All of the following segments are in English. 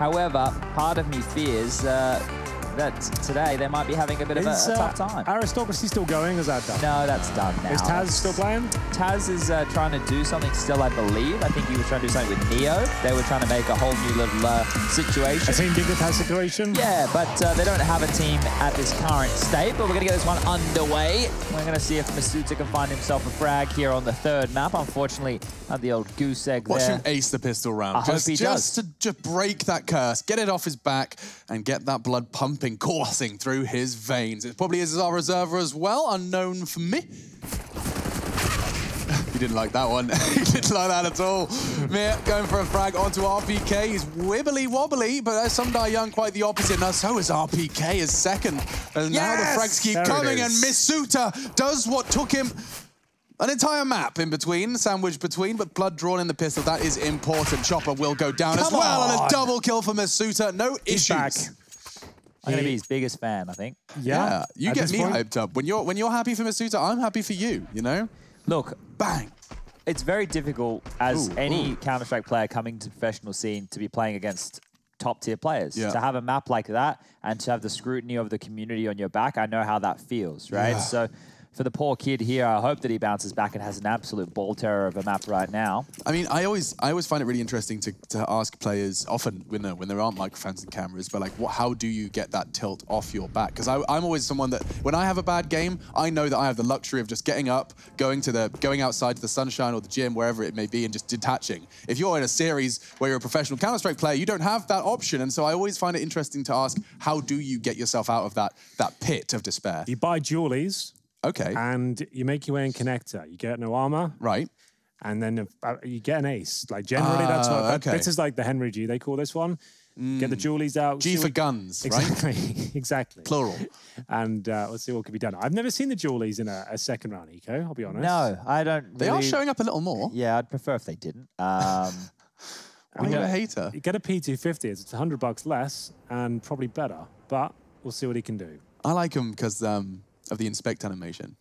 However, part of me fears that today they might be having a bit of a tough time. Aristocracy still going? Is that done? No, that's done now. Is Taz still playing? Taz is trying to do something still, I believe. I think he was trying to do something with Neo. They were trying to make a whole new little situation. A team bigger Taz situation? Yeah, but they don't have a team at this current state, but we're going to get this one underway. We're going to see if Masuta can find himself a frag here on the third map. Unfortunately, had the old goose egg there. Watch him ace the pistol round. I hope he does. To break that curse, get it off his back, and get that blood pumping, coursing through his veins. It probably is our reserver as well, unknown for me. He didn't like that one. He didn't like that at all. Mir going for a frag onto RPK. He's wibbly wobbly, but some die young quite the opposite. Now so is RPK as second. And now the frags keep coming, and Masuta does what took him an entire map in between, sandwich between, but blood drawn in the pistol. That is important. Chopper will go down as well, and a double kill for Masuta. No issues. Back. I'm going to be his biggest fan, I think. Yeah, you get me hyped up. When you're happy for Masuta, I'm happy for you, you know? Look, bang. It's very difficult as any Counter-Strike player coming to the professional scene to be playing against top-tier players. Yeah. To have a map like that and to have the scrutiny of the community on your back, I know how that feels, right? Yeah. So for the poor kid here, I hope that he bounces back and has an absolute ball terror of a map right now. I mean, I always find it really interesting to ask players, often when there aren't microphones and cameras, but like, how do you get that tilt off your back? Because I'm always someone that, when I have a bad game, I know that I have the luxury of just getting up, going outside to the sunshine or the gym, wherever it may be, and just detaching. If you're in a series where you're a professional Counter-Strike player, you don't have that option. And so I always find it interesting to ask, how do you get yourself out of that pit of despair? You buy Julies. Okay. And you make your way in connector. You get no armor. Right. And then you get an ace. Like generally, that's what. This is like the Henry G. They call this one. Get the Julies out. G for guns, exactly, right? Exactly. Plural. And let's see what can be done. I've never seen the Julies in a second round, Eco. I'll be honest. No, I don't. They are showing up a little more. Yeah, I'd prefer if they didn't. Why are you a hater? You get a P250. It's $100 less and probably better. But we'll see what he can do. I like him because of the inspect animation.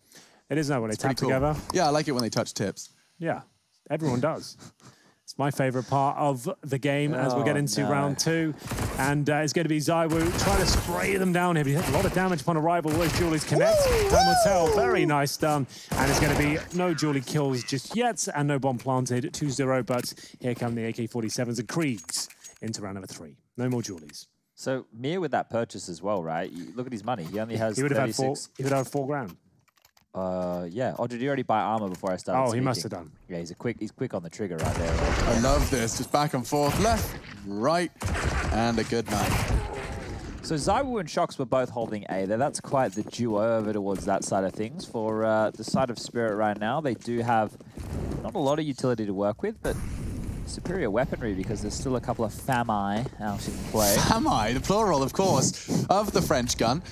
It is now when they tap together. Yeah, I like it when they touch tips. Yeah, everyone does. It's my favorite part of the game as we get into round two. And it's going to be Zywoo trying to spray them down here. He has a lot of damage upon arrival. Where's Julie's connect? Time will tell. Very nice done. And it's going to be no Julie kills just yet and no bomb planted. 2-0, but here come the AK-47s and Kriegs into round number 3. No more Julies. So Mir with that purchase as well, right? You look at his money. He only has 36. He would have had $4,000. Yeah. Oh, did he already buy armor before I started speaking? He must have done. Yeah, he's quick on the trigger right there. I love this. Just back and forth, left, right, and a good night. So Zywoo and Shox were both holding A there. That's quite the duo over towards that side of things. For the side of Spirit right now, they do have not a lot of utility to work with, but superior weaponry because there's still a couple of FAMI out in play. FAMI, the plural, of course, of the French gun.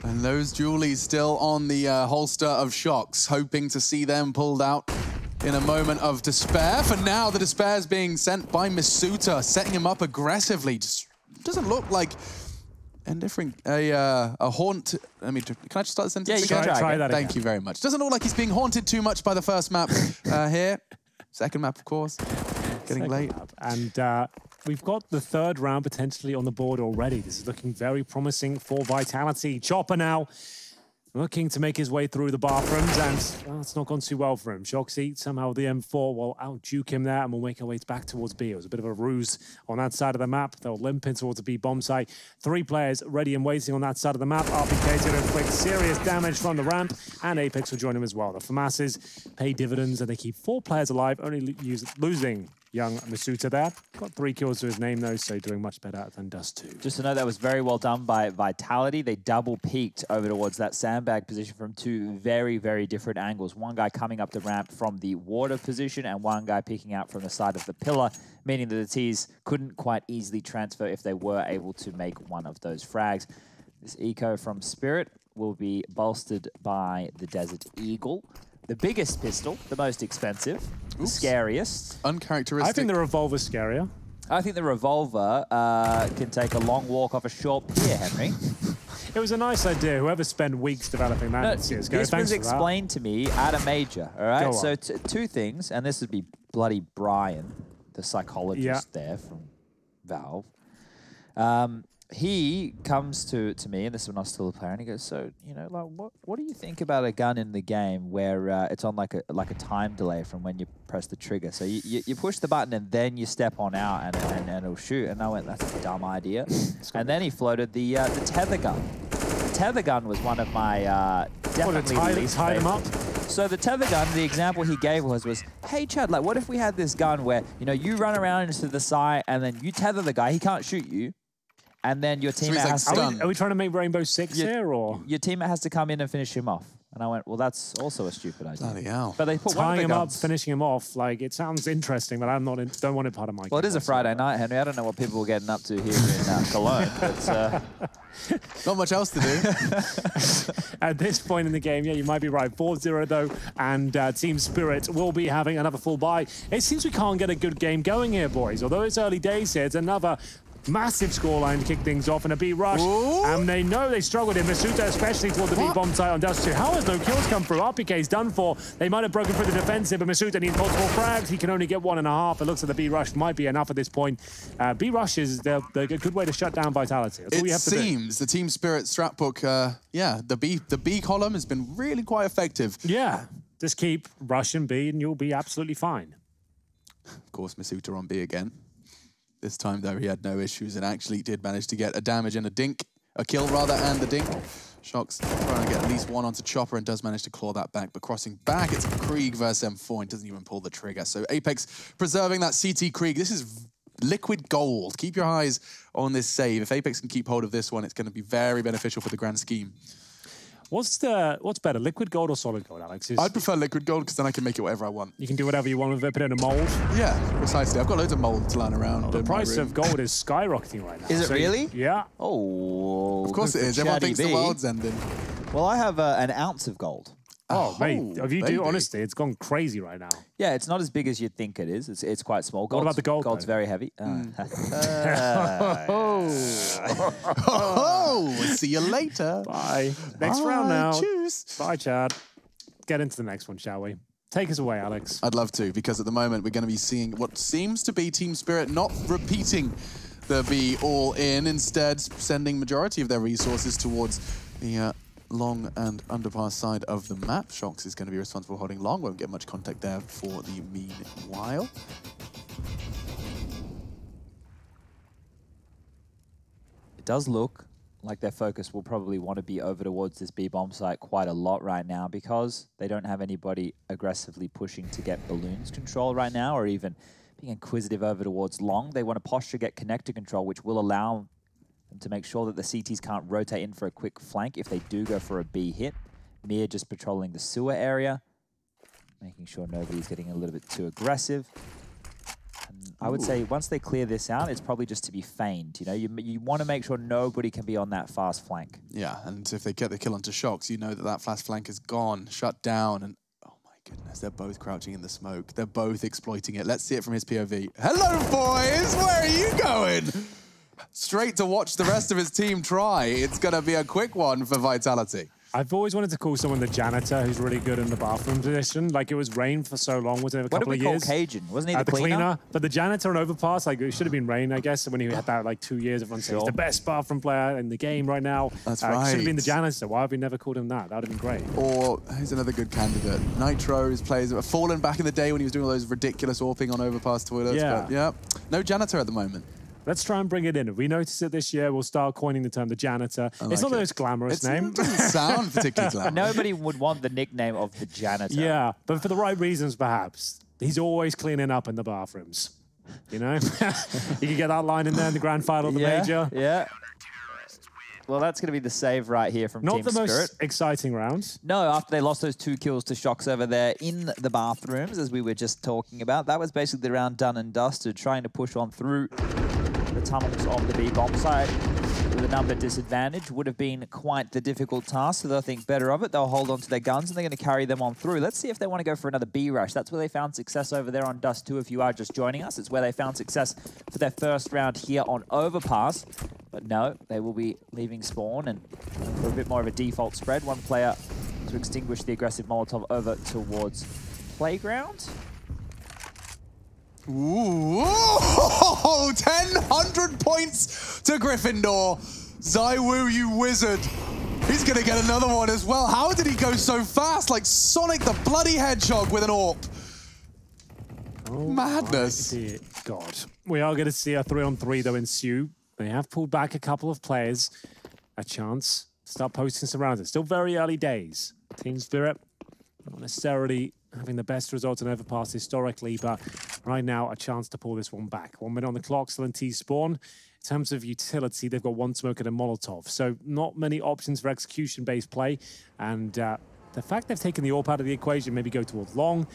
And those Julies still on the holster of Shox, hoping to see them pulled out in a moment of despair. For now, the despair is being sent by Masuta, setting him up aggressively. Just doesn't look like a haunt. I mean, can I just start the sentence? Yeah, you can try that. Thank you very much. Doesn't look like he's being haunted too much by the first map here. Second map, of course. Getting late. And we've got the third round potentially on the board already. This is looking very promising for Vitality. Chopper now looking to make his way through the bathrooms, and it's not gone too well for him. Shoxy somehow the M4 will out-juke him there, and we'll make our way back towards B. It was a bit of a ruse on that side of the map. They'll limp in towards the B bomb site. 3 players ready and waiting on that side of the map. RPK's going to inflict serious damage from the ramp, and Apex will join him as well. The FAMASs pay dividends, and they keep 4 players alive, only losing young Masuta there. Got 3 kills to his name, though, so doing much better than Dust 2. Just to know, that was very well done by Vitality. They double peeked over towards that sandbag position from 2 very, very different angles. One guy coming up the ramp from the water position and one guy peeking out from the side of the pillar, meaning that the Ts couldn't quite easily transfer if they were able to make one of those frags. This eco from Spirit will be bolstered by the Desert Eagle. The biggest pistol, the most expensive, the scariest. Uncharacteristic. I think the revolver's scarier. I think the revolver can take a long walk off a short pier, Henry. It was a nice idea. Whoever spent weeks developing that in CSGO, this was explained to me at a major, all right? So 2 things, and this would be bloody Brian, the psychologist there from Valve. He comes to me, and this is when I was still a player, and he goes, "So, you know, like, what do you think about a gun in the game where it's on like a time delay from when you press the trigger? So you push the button and then you step on out and it'll shoot." And I went, "That's a dumb idea." And then he floated the tether gun. The tether gun was one of my definitely least tie them up. So the tether gun, the example he gave was, "Hey Chad, like, what if we had this gun where, you know, you run around into the side and then you tether the guy, he can't shoot you, and then your teammate has to..." Are we trying to make Rainbow Six here, or...? Your teammate has to come in and finish him off. And I went, well, that's also a stupid idea. Bloody hell. But they put tying him up, finishing him off, like, it sounds interesting, but I'm not don't want it part of my game. Well, it is a Friday night, Henry. I don't know what people were getting up to here in Cologne, but... Not much else to do. At this point in the game, yeah, you might be right. 4-0 though, and Team Spirit will be having another full buy. It seems we can't get a good game going here, boys. Although it's early days here, it's another massive scoreline to kick things off and a B rush. Ooh. And they know they struggled in Masuta, especially toward the B bomb site on Dust 2. How has no kills come through? RPK's done for. They might have broken through the defensive, but Masuta needs multiple frags. He can only get 1.5. It looks like the B rush might be enough at this point. B rush is a good way to shut down Vitality. That's all we have to do. It seems the Team Spirit strat book, yeah, the B column has been really quite effective. Yeah, just keep rushing B and you'll be absolutely fine. Of course, Masuta on B again. This time, though, he had no issues and actually did manage to get a damage and a kill rather, and the dink. Shox trying to get at least one onto Chopper and does manage to claw that back, but crossing back, it's Krieg versus M4 and doesn't even pull the trigger. So Apex preserving that CT Krieg. This is liquid gold. Keep your eyes on this save. If Apex can keep hold of this one, it's going to be very beneficial for the grand scheme. What's better, liquid gold or solid gold, Alex? I'd prefer liquid gold because then I can make it whatever I want. You can do whatever you want with it, put it in a mold. Yeah, precisely. I've got loads of molds lying around. The price of gold is skyrocketing right now. Is it really? Yeah. Oh. Of course it is. Everyone thinks the world's ending. Well, I have an ounce of gold. Oh, mate, if you do, honestly, it's gone crazy right now. Yeah, it's not as big as you'd think it is. It's quite small. What about the gold? Gold's very heavy. See you later. Bye. Next round now. Choose. Bye, Chad. Get into the next one, shall we? Take us away, Alex. I'd love to, because at the moment we're going to be seeing what seems to be Team Spirit not repeating the B all in, instead sending majority of their resources towards the long and underpass side of the map. Shox is going to be responsible for holding long. Won't get much contact there for the meanwhile. It does look like their focus will probably want to be over towards this B-bomb site quite a lot right now, because they don't have anybody aggressively pushing to get balloons control right now, or even being inquisitive over towards long. They want to posture get connector control, which will allow to make sure that the CTs can't rotate in for a quick flank if they do go for a B hit. Mia just patrolling the sewer area, making sure nobody's getting a little bit too aggressive. And I would say once they clear this out, it's probably just to be feigned. You know, you want to make sure nobody can be on that fast flank. Yeah, and if they get the kill onto Shox, you know that that fast flank is gone, shut down, and oh my goodness, they're both crouching in the smoke. They're both exploiting it. Let's see it from his POV. Hello, boys! Where are you going? Straight to watch the rest of his team try. It's going to be a quick one for Vitality. I've always wanted to call someone the janitor who's really good in the bathroom position. Like, it was Rain for so long, wasn't it? A couple of years. What did we call Cajun? Wasn't he the cleaner? But the janitor on Overpass, like, it should have been Rain, I guess, when he had that, like, 2 years. Everyone says he's the best bathroom player in the game right now. That's right. Should have been the janitor. Why have we never called him that? That would have been great. Or, here's another good candidate. Nitro, his players have fallen back in the day when he was doing all those ridiculous AWPing on Overpass toilets. Yeah. But, yeah, no janitor at the moment. Let's try and bring it in. If we notice it this year, we'll start coining the term the janitor. It's not the most glamorous name. It doesn't sound particularly glamorous. Nobody would want the nickname of the janitor. Yeah, but for the right reasons, perhaps. He's always cleaning up in the bathrooms. You know? You can get that line in there in the grand final of the major. Yeah. Well, that's going to be the save right here from Team Spirit. Not the most exciting round. No, after they lost those 2 kills to Shox over there in the bathrooms, as we were just talking about. That was basically the round done and dusted, trying to push on through the tunnels of the B-bomb site with a number disadvantage. Would have been quite the difficult task, so they'll think better of it. They'll hold on to their guns and they're going to carry them on through. Let's see if they want to go for another B rush. That's where they found success over there on Dust 2 if you are just joining us. It's where they found success for their first round here on Overpass. But no, they will be leaving spawn and for a bit more of a default spread. One player to extinguish the aggressive Molotov over towards Playground. Ooh, 1,000 points to Gryffindor. ZywOo, you wizard. He's going to get another one as well. How did he go so fast? Like Sonic the bloody Hedgehog with an AWP. Oh, madness. My God. We are going to see a 3-on-3 though ensue. They have pulled back a couple of players. A chance to start posting some rounds. It's still very early days. Team Spirit, not necessarily having the best results in Overpass historically, but right now a chance to pull this one back. 1 minute on the clock, still in T-spawn. In terms of utility, they've got one smoke and a Molotov, so not many options for execution-based play, and the fact they've taken the AWP out of the equation, maybe go towards long,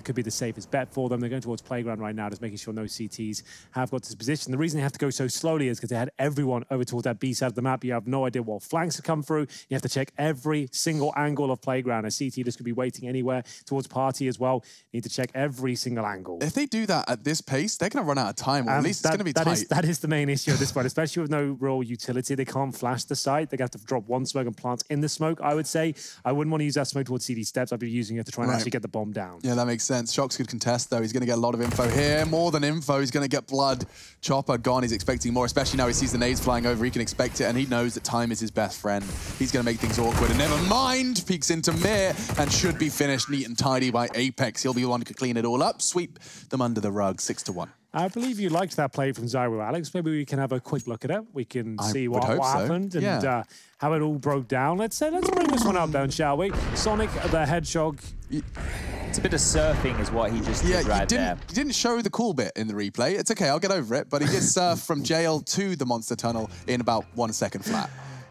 could be the safest bet for them. They're going towards playground right now, just making sure no CTs have got this position. The reason they have to go so slowly is because they had everyone over towards that B side of the map. You have no idea what flanks have come through. You have to check every single angle of playground. A CT just could be waiting anywhere towards party as well. You need to check every single angle. If they do that at this pace, they're going to run out of time, or at least it's going to be tight. That is the main issue at this point, especially with no real utility. They can't flash the site. They have to drop one smoke and plant in the smoke, I would say. I wouldn't want to use that smoke towards CD steps. I'd be using it to try and actually get the bomb down. Yeah, that makes sense. Shox could contest, though. He's going to get a lot of info here. More than info, he's going to get blood. Chopper gone. He's expecting more, especially now he sees the nades flying over. He can expect it, and he knows that time is his best friend. He's going to make things awkward, and never mind. Peeks into Mir, and should be finished neat and tidy by Apex. He'll be the one who can clean it all up, sweep them under the rug, 6-1. I believe you liked that play from ZywOo, Alex. Maybe we can have a quick look at it. We can see what happened and how it all broke down. Let's bring this one up then, shall we? Sonic the Hedgehog. It's a bit of surfing is what he just did right there. He didn't show the cool bit in the replay. It's okay, I'll get over it. But he did surf from jail to the monster tunnel in about 1 second flat.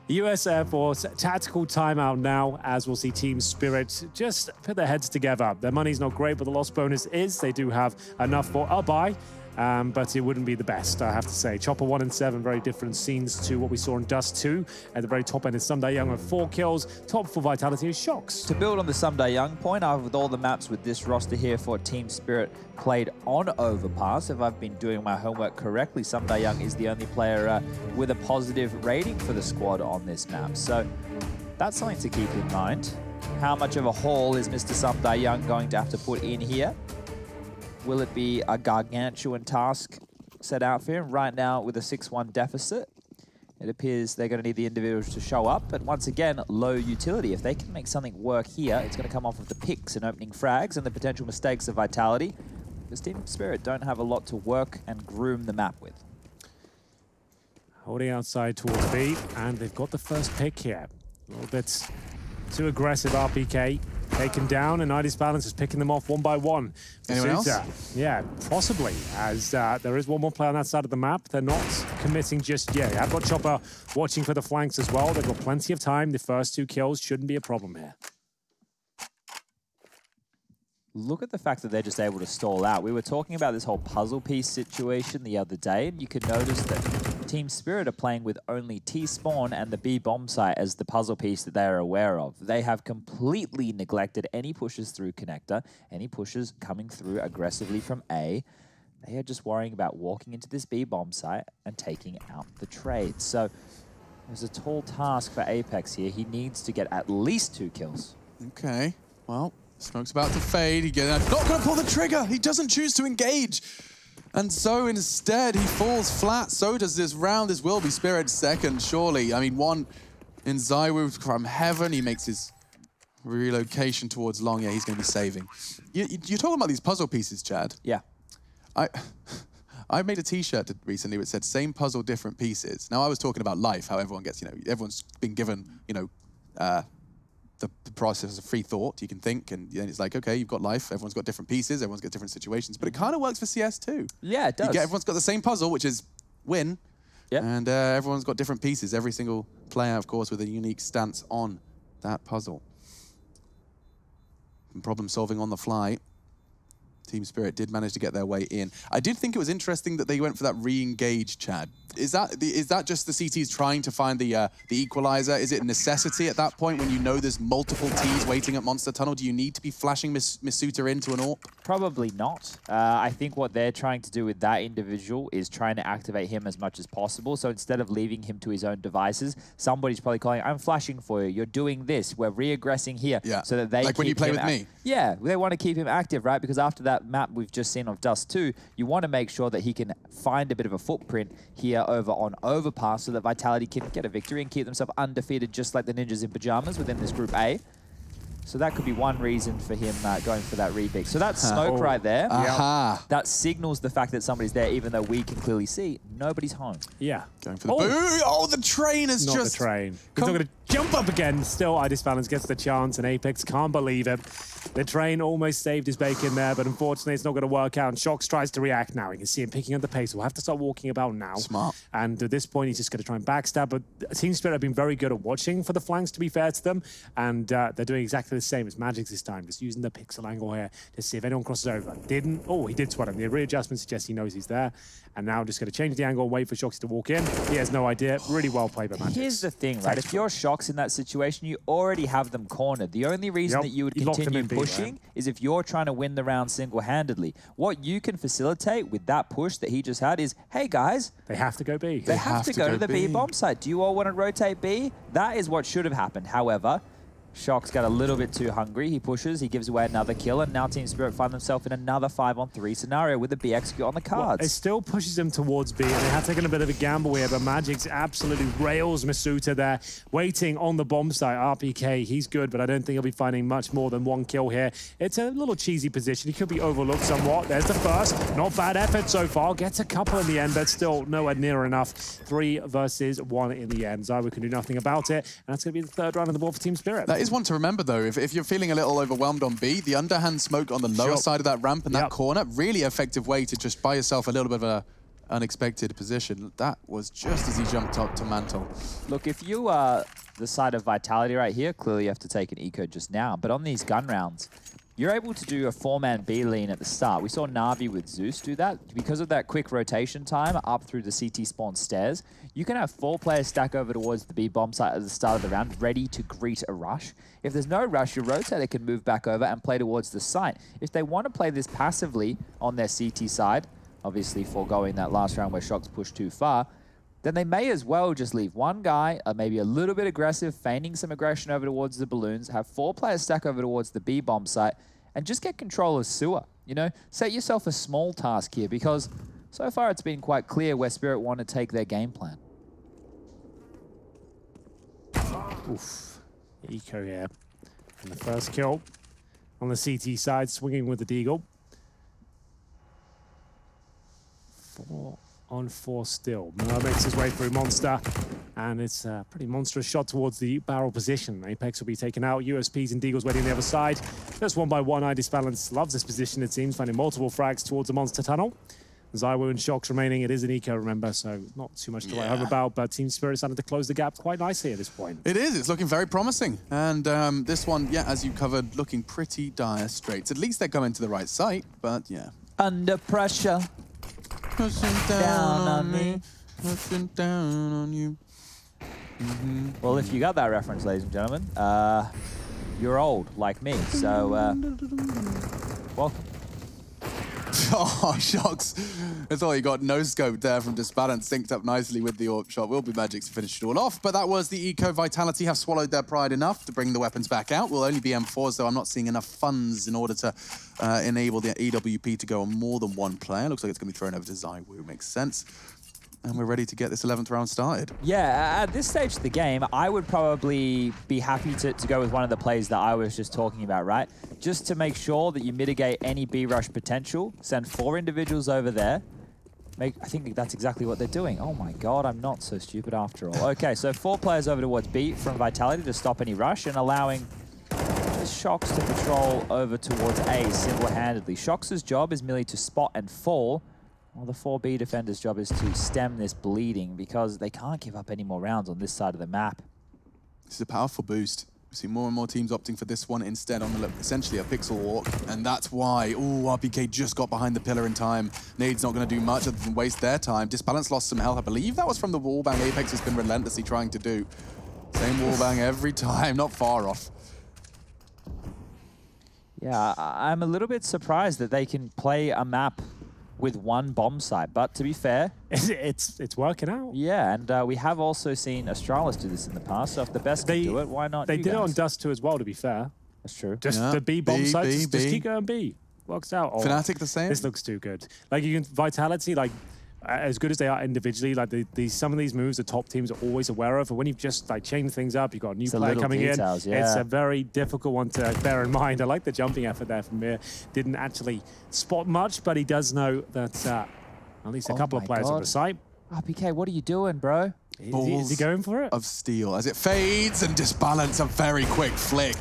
US Air Force tactical timeout now, as we'll see Team Spirit just put their heads together. Their money's not great, but the loss bonus is. They do have enough for a buy. But it wouldn't be the best, I have to say. Chopper 1 and 7, very different scenes to what we saw in Dust 2. At the very top end is Someday with 4 kills. Top for Vitality is Shox. To build on the Someday point, with all the maps with this roster here for Team Spirit played on Overpass, if I've been doing my homework correctly, Someday is the only player with a positive rating for the squad on this map. So that's something to keep in mind. How much of a haul is Mr. Someday going to have to put in here? Will it be a gargantuan task set out for him? Right now, with a 6-1 deficit, it appears they're going to need the individuals to show up. But once again, low utility. If they can make something work here, it's going to come off of the picks and opening frags and the potential mistakes of Vitality. Because Team Spirit don't have a lot to work and groom the map with. Holding outside towards B, and they've got the first pick here. A little bit too aggressive RPK. Taken down, and Nighty's Balance is picking them off one by one. Anyone else? Yeah, possibly, as there is one more player on that side of the map. They're not committing just yet. I've got Chopper watching for the flanks as well. They've got plenty of time. The first 2 kills shouldn't be a problem here. Look at the fact that they're just able to stall out. We were talking about this whole puzzle piece situation the other day, and you could notice that Team Spirit are playing with only T-spawn and the B bomb site as the puzzle piece that they are aware of. They have completely neglected any pushes through connector, any pushes coming through aggressively from A. They are just worrying about walking into this B bomb site and taking out the trade. So there's a tall task for Apex here. He needs to get at least 2 kills. Okay, well, smoke's about to fade. He's not going to pull the trigger. He doesn't choose to engage. And so instead, he falls flat. So does this round. This will be Spirit's second, surely. I mean, one in ZywOo from heaven. He makes his relocation towards long. Yeah, he's going to be saving. You're talking about these puzzle pieces, Chad. Yeah. I made a T-shirt recently which said, same puzzle, different pieces. Now, I was talking about life, how everyone gets, everyone's been given, the process of free thought. You can think, and then it's like, okay, you've got life. Everyone's got different pieces. Everyone's got different situations. But it kind of works for CS too. Yeah, it does. Everyone's got the same puzzle, which is win. Yep. And everyone's got different pieces. Every single player, of course, with a unique stance on that puzzle. And problem solving on the fly. Team Spirit did manage to get their way in. I did think it was interesting that they went for that re-engage, Chad. Is that just the CTs trying to find the equalizer? Is it a necessity at that point when you know there's multiple Ts waiting at Monster Tunnel? Do you need to be flashing Misuta into an AWP? Probably not. I think what they're trying to do with that individual is trying to activate him as much as possible. So instead of leaving him to his own devices, somebody's probably calling, I'm flashing for you. You're doing this. We're re-aggressing here. Yeah. So that they like when you play with me. Yeah, they want to keep him active, right? Because after that that map we've just seen of Dust 2, you want to make sure that he can find a bit of a footprint here over on Overpass so that Vitality can get a victory and keep themselves undefeated just like the Ninjas in Pajamas within this Group A. So that could be one reason for him going for that repeat. So that smoke right there, that signals the fact that somebody's there, even though we can clearly see nobody's home. Yeah. Going for the boot. Oh, the train is not just... the train. He's not going to jump up again. Still, iDisbalance gets the chance, and Apex can't believe it. The train almost saved his bacon there, but unfortunately, it's not going to work out. And Shox tries to react now. You can see him picking up the pace. We'll have to start walking about now. Smart. And at this point, he's just going to try and backstab. But Team Spirit have been very good at watching for the flanks, to be fair to them. And they're doing exactly the same as Magic's this time, just using the pixel angle here to see if anyone crosses over. Didn't. Oh, he did sweat him. The readjustment suggests he knows he's there. And now just going to change the angle and wait for Shox to walk in. He has no idea. Really well played by Magic. Here's the thing, right? If you're Shox in that situation, you already have them cornered. The only reason that you would continue pushing is if you're trying to win the round single-handedly. What you can facilitate with that push that he just had is, hey guys, they have to go B. They have to go to the B bomb site. Do you all want to rotate B? That is what should have happened. However, Shox got a little bit too hungry. He pushes, he gives away another kill, and now Team Spirit find themselves in another 5-on-3 scenario with the B execute on the cards. Well, it still pushes them towards B, and they have taken a bit of a gamble here, but Magic's absolutely rails Masuta there, waiting on the bomb site. RPK, he's good, but I don't think he'll be finding much more than one kill here. It's a little cheesy position. He could be overlooked somewhat. There's the first. Not bad effort so far. Gets a couple in the end, but still nowhere near enough. 3 versus 1 in the end. Zywo can do nothing about it, and that's going to be the third round of the ball for Team Spirit. That is one to remember, though. If you're feeling a little overwhelmed on B, the underhand smoke on the lower side of that ramp in that corner, really effective way to just buy yourself a little bit of a unexpected position. That was just as he jumped up to Mantle. Look, if you are the side of Vitality right here, clearly you have to take an eco just now. But on these gun rounds, you're able to do a 4-man B lean at the start. We saw Na'Vi with Zeus do that. Because of that quick rotation time up through the CT spawn stairs, you can have 4 players stack over towards the B bomb site at the start of the round, ready to greet a rush. If there's no rush, your rotator can move back over and play towards the site. If they want to play this passively on their CT side, obviously foregoing that last round where Shox pushed too far, then they may as well just leave one guy, maybe a little bit aggressive, feigning some aggression over towards the balloons, have 4 players stack over towards the B bomb site, and just get control of sewer. You know, set yourself a small task here, because so far it's been quite clear where Spirit want to take their game plan. Oof. Eco here. And the first kill on the CT side, swinging with the Deagle. 4-on-4 still. Miller makes his way through Monster, and it's a pretty monstrous shot towards the barrel position. Apex will be taken out. USPs and Deagles waiting on the other side. Just one by one, iDisbalance loves this position, it seems, finding multiple frags towards the Monster tunnel. Zywo and Shox remaining. It is an eco, remember, so not too much to write home about, but Team Spirit started to close the gap quite nicely at this point. It is. It's looking very promising. And this one, yeah, as you covered, looking pretty dire straits. At least they're going to the right site, but yeah. Under pressure. Pushing down on me. Pushing down on you. Well, if you got that reference, ladies and gentlemen, you're old, like me, so welcome. Oh, Shox. I thought you got no-scoped there from Disbalance, synced up nicely with the AWP shot. Will be Magic to finish it all off, but that was the Eco. Vitality have swallowed their pride enough to bring the weapons back out. Will only be M4s, though I'm not seeing enough funds in order to enable the EWP to go on more than one player. Looks like it's going to be thrown over to Zywo. Makes sense. And we're ready to get this 11th round started. Yeah, at this stage of the game, I would probably be happy to go with one of the plays that I was just talking about, right? Just to make sure that you mitigate any B-rush potential, send 4 individuals over there. I think that's exactly what they're doing. Oh my god, I'm not so stupid after all. Okay, so 4 players over towards B from Vitality to stop any rush and allowing Shox to patrol over towards A single-handedly. Shox's job is merely to spot and fall, well, the 4B defender's job is to stem this bleeding because they can't give up any more rounds on this side of the map. This is a powerful boost. We see more and more teams opting for this one instead on the, essentially a pixel walk, and that's why, RPK just got behind the pillar in time. Nade's not going to do much other than waste their time. Disbalance lost some health. I believe that was from the wallbang Apex has been relentlessly trying to do. Same wallbang every time, not far off. Yeah, I'm a little bit surprised that they can play a map with one bomb site, but to be fair, it's working out. Yeah, and we have also seen Astralis do this in the past, so if the best can do it, why not They did it on Dust 2 as well, to be fair. That's true. Just the B bomb sites, just keep going B. works out. Oh, Fnatic the same? This looks too good. Like, you can Vitality, like, as good as they are individually, like some of these moves the top teams are always aware of, but when you've just like changed things up, you've got a new player coming details, in, yeah. it's a very difficult one to bear in mind. I like the jumping effort there from Mir. Didn't actually spot much, but he does know that at least a couple of players on the site. RPK, what are you doing, bro? Is he going for it? Of steel as it fades and disbalance, a very quick flick.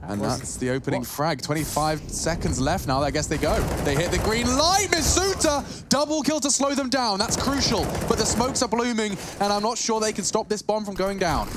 And that's the opening frag. 25 seconds left now. I guess they go. They hit the green light. Misuta, double kill to slow them down. That's crucial. But the smokes are blooming, and I'm not sure they can stop this bomb from going down.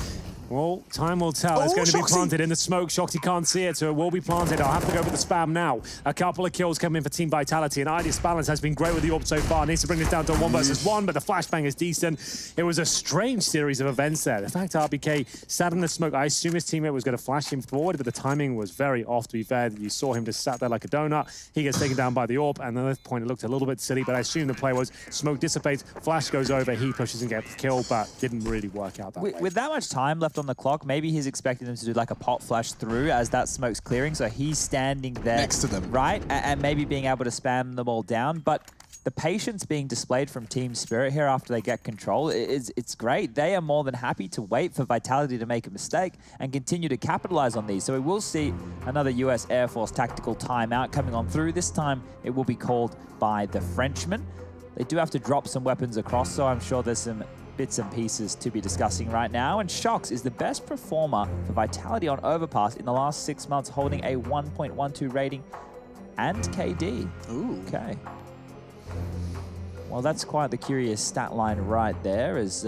Well, time will tell. It's going to be planted in the smoke. Shoxy can't see it, so it will be planted. I'll have to go with the spam now. A couple of kills coming in for Team Vitality, and Idea's balance has been great with the orb so far. Needs to bring this down to 1 versus 1, but the flashbang is decent. It was a strange series of events there. The fact RBK sat in the smoke, I assume his teammate was going to flash him forward, but the timing was very off, to be fair. You saw him just sat there like a donut. He gets taken down by the orb, and at this point it looked a little bit silly, but I assume the play was smoke dissipates, flash goes over, he pushes and gets the kill, but didn't really work out that way. With that much time left on the clock, maybe he's expecting them to do like a pot flash through as that smoke's clearing, so he's standing there next to them, right, and maybe being able to spam them all down. But the patience being displayed from Team Spirit here after they get control, it's great. They are more than happy to wait for Vitality to make a mistake and continue to capitalize on these. So we will see another US Air Force tactical timeout coming on through. This time it will be called by the Frenchman. They do have to drop some weapons across, so I'm sure there's some bits and pieces to be discussing right now. And Shox is the best performer for Vitality on Overpass in the last 6 months, holding a 1.12 rating and KD. Ooh. Okay. Well, that's quite the curious stat line right there, as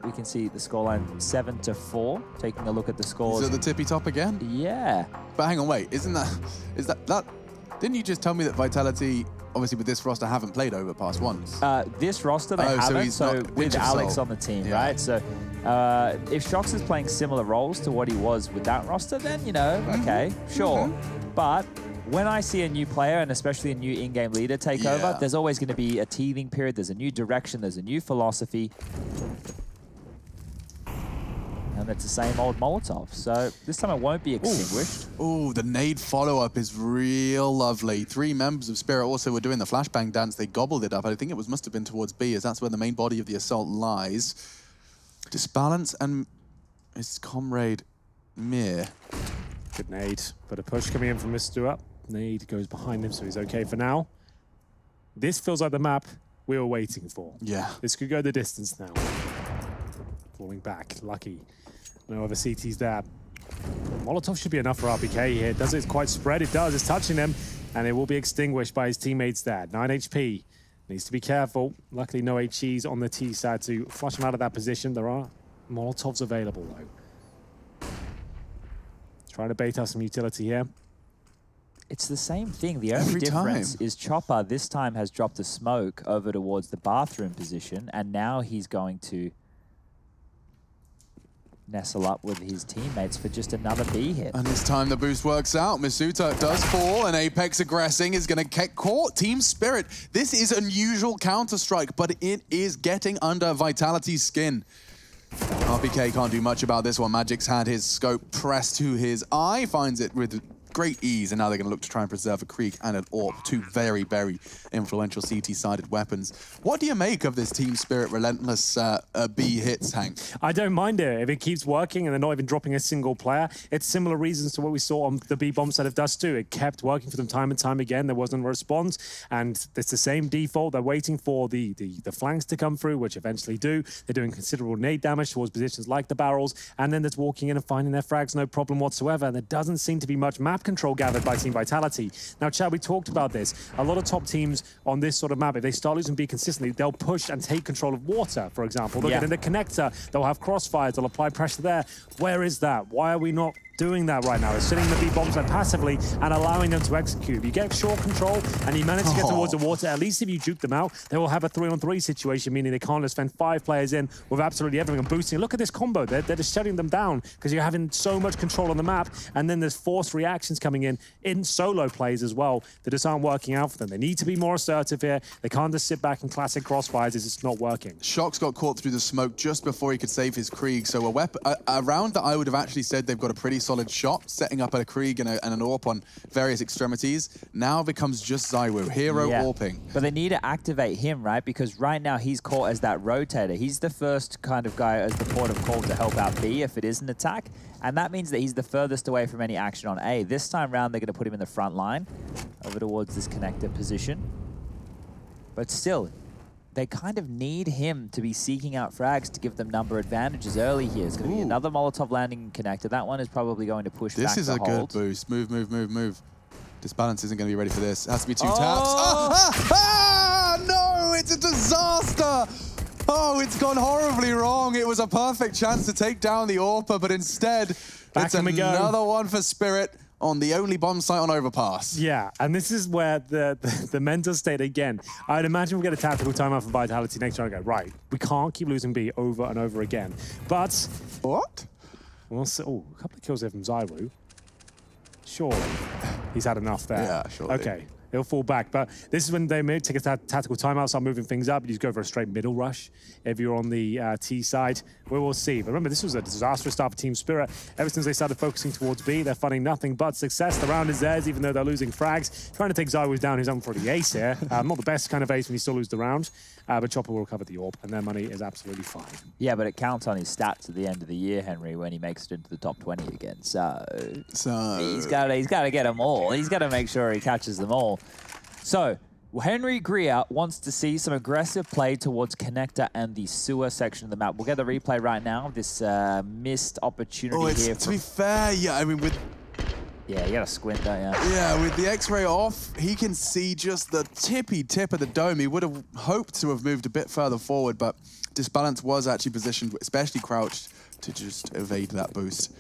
we can see the scoreline 7-4. Taking a look at the scores. Is it the tippy top again? Yeah. But hang on, wait, is that, didn't you just tell me that Vitality, obviously with this roster, haven't played Overpass once? This roster, they haven't, so with Alex on the team, right? So if Shox is playing similar roles to what he was with that roster, then, you know, okay, sure. But when I see a new player, and especially a new in-game leader take over, there's always going to be a teething period, there's a new direction, there's a new philosophy. And it's the same old Molotov. So this time it won't be extinguished. Ooh, the nade follow-up is real lovely. 3 members of Spirit also were doing the flashbang dance. They gobbled it up. I think it must have been towards B, as that's where the main body of the assault lies. Disbalance and his comrade Mir. Good nade, but a push coming in from Mr. Nade goes behind him, so he's okay for now. This feels like the map we were waiting for. Yeah. This could go the distance now. Falling back, lucky. No other CTs there. Molotov should be enough for RPK here. Does it quite spread? It does. It's touching him, and it will be extinguished by his teammates there. 9 HP. Needs to be careful. Luckily, no HEs on the T side to flush him out of that position. There are Molotovs available, though. Trying to bait us some utility here. It's the same thing. The only difference is Chopper this time has dropped the smoke over towards the bathroom position, and now he's going to nestle up with his teammates for just another B hit. And this time the boost works out. Misuta does fall, and Apex aggressing is going to get caught. Team Spirit, this is unusual Counter-Strike, but it is getting under Vitality's skin. RPK can't do much about this one. Magic's had his scope pressed to his eye, finds it with great ease, and now they're going to look to try and preserve a Krieg and an AWP, 2 very, very influential CT-sided weapons. What do you make of this Team Spirit relentless B hits, Hank? I don't mind it. If it keeps working and they're not even dropping a single player, it's similar reasons to what we saw on the B bomb side of Dust 2. It kept working for them time and time again. There wasn't a response, and it's the same default. They're waiting for the flanks to come through, which eventually do. They're doing considerable nade damage towards positions like the barrels, and then there's walking in and finding their frags, no problem whatsoever. And there doesn't seem to be much map control gathered by Team Vitality. Now, Chad, we talked about this. A lot of top teams on this sort of map, if they start losing B consistently, they'll push and take control of water, for example. They'll get in the connector, they'll have crossfires, they'll apply pressure there. Where is that? Why are we not doing that right now? It's sitting the B bombs there passively and allowing them to execute. If you get short control and you manage to get towards the water, at least if you juke them out, they will have a 3-on-3 situation, meaning they can't just spend 5 players in with absolutely everything and boosting. Look at this combo. They're just shutting them down because you're having so much control on the map, and then there's forced reactions coming in solo plays as well that just aren't working out for them. They need to be more assertive here. They can't just sit back in classic crossfires. It's just not working. Shox got caught through the smoke just before he could save his Krieg, so a round that I would have actually said they've got a pretty solid shot, setting up a Krieg and an AWP on various extremities. Now becomes just ZywOo, hero AWPing. But they need to activate him, right? Because right now he's caught as that rotator. He's the first kind of guy as the port of call to help out B if it is an attack. And that means that he's the furthest away from any action on A. This time round, they're going to put him in the front line over towards this connector position. But still, they kind of need him to be seeking out frags to give them number advantages early here. It's going to be another Molotov landing in connector. That one is probably going to push back the hold. This is a good boost. Move, move, move, move. Disbalance isn't going to be ready for this. It has to be 2 taps. No, it's a disaster. Oh, it's gone horribly wrong. It was a perfect chance to take down the AWPer, but instead, it's another one for Spirit on the only bomb site on Overpass. Yeah, and this is where the mental state again. I'd imagine we get a tactical timeout for Vitality next time. I go, right, we can't keep losing B over and over again. But what? We'll see. Oh, a couple of kills there from ZywOo. Surely he's had enough there. Yeah, surely. Okay. He'll fall back, but this is when they may take a tactical timeout, start moving things up. You just go for a straight middle rush if you're on the T side. We will see. But remember, this was a disastrous start for Team Spirit. Ever since they started focusing towards B, they're finding nothing but success. The round is theirs, even though they're losing frags. Trying to take ZywOo down, who's on for the ace here. Not the best kind of ace when you still lose the round, but Chopper will recover the AWP, and their money is absolutely fine. Yeah, but it counts on his stats at the end of the year, Henry, when he makes it into the top 20 again. So he's got to get them all. He's got to make sure he catches them all. So, Henry Greer wants to see some aggressive play towards connector and the sewer section of the map. We'll get the replay right now. This missed opportunity here. To be fair, yeah, I mean, with... Yeah, you got to squint, don't you? Yeah, with the X-ray off, he can see just the tippy tip of the dome. He would have hoped to have moved a bit further forward, but Disbalance was actually positioned, especially crouched, to just evade that boost.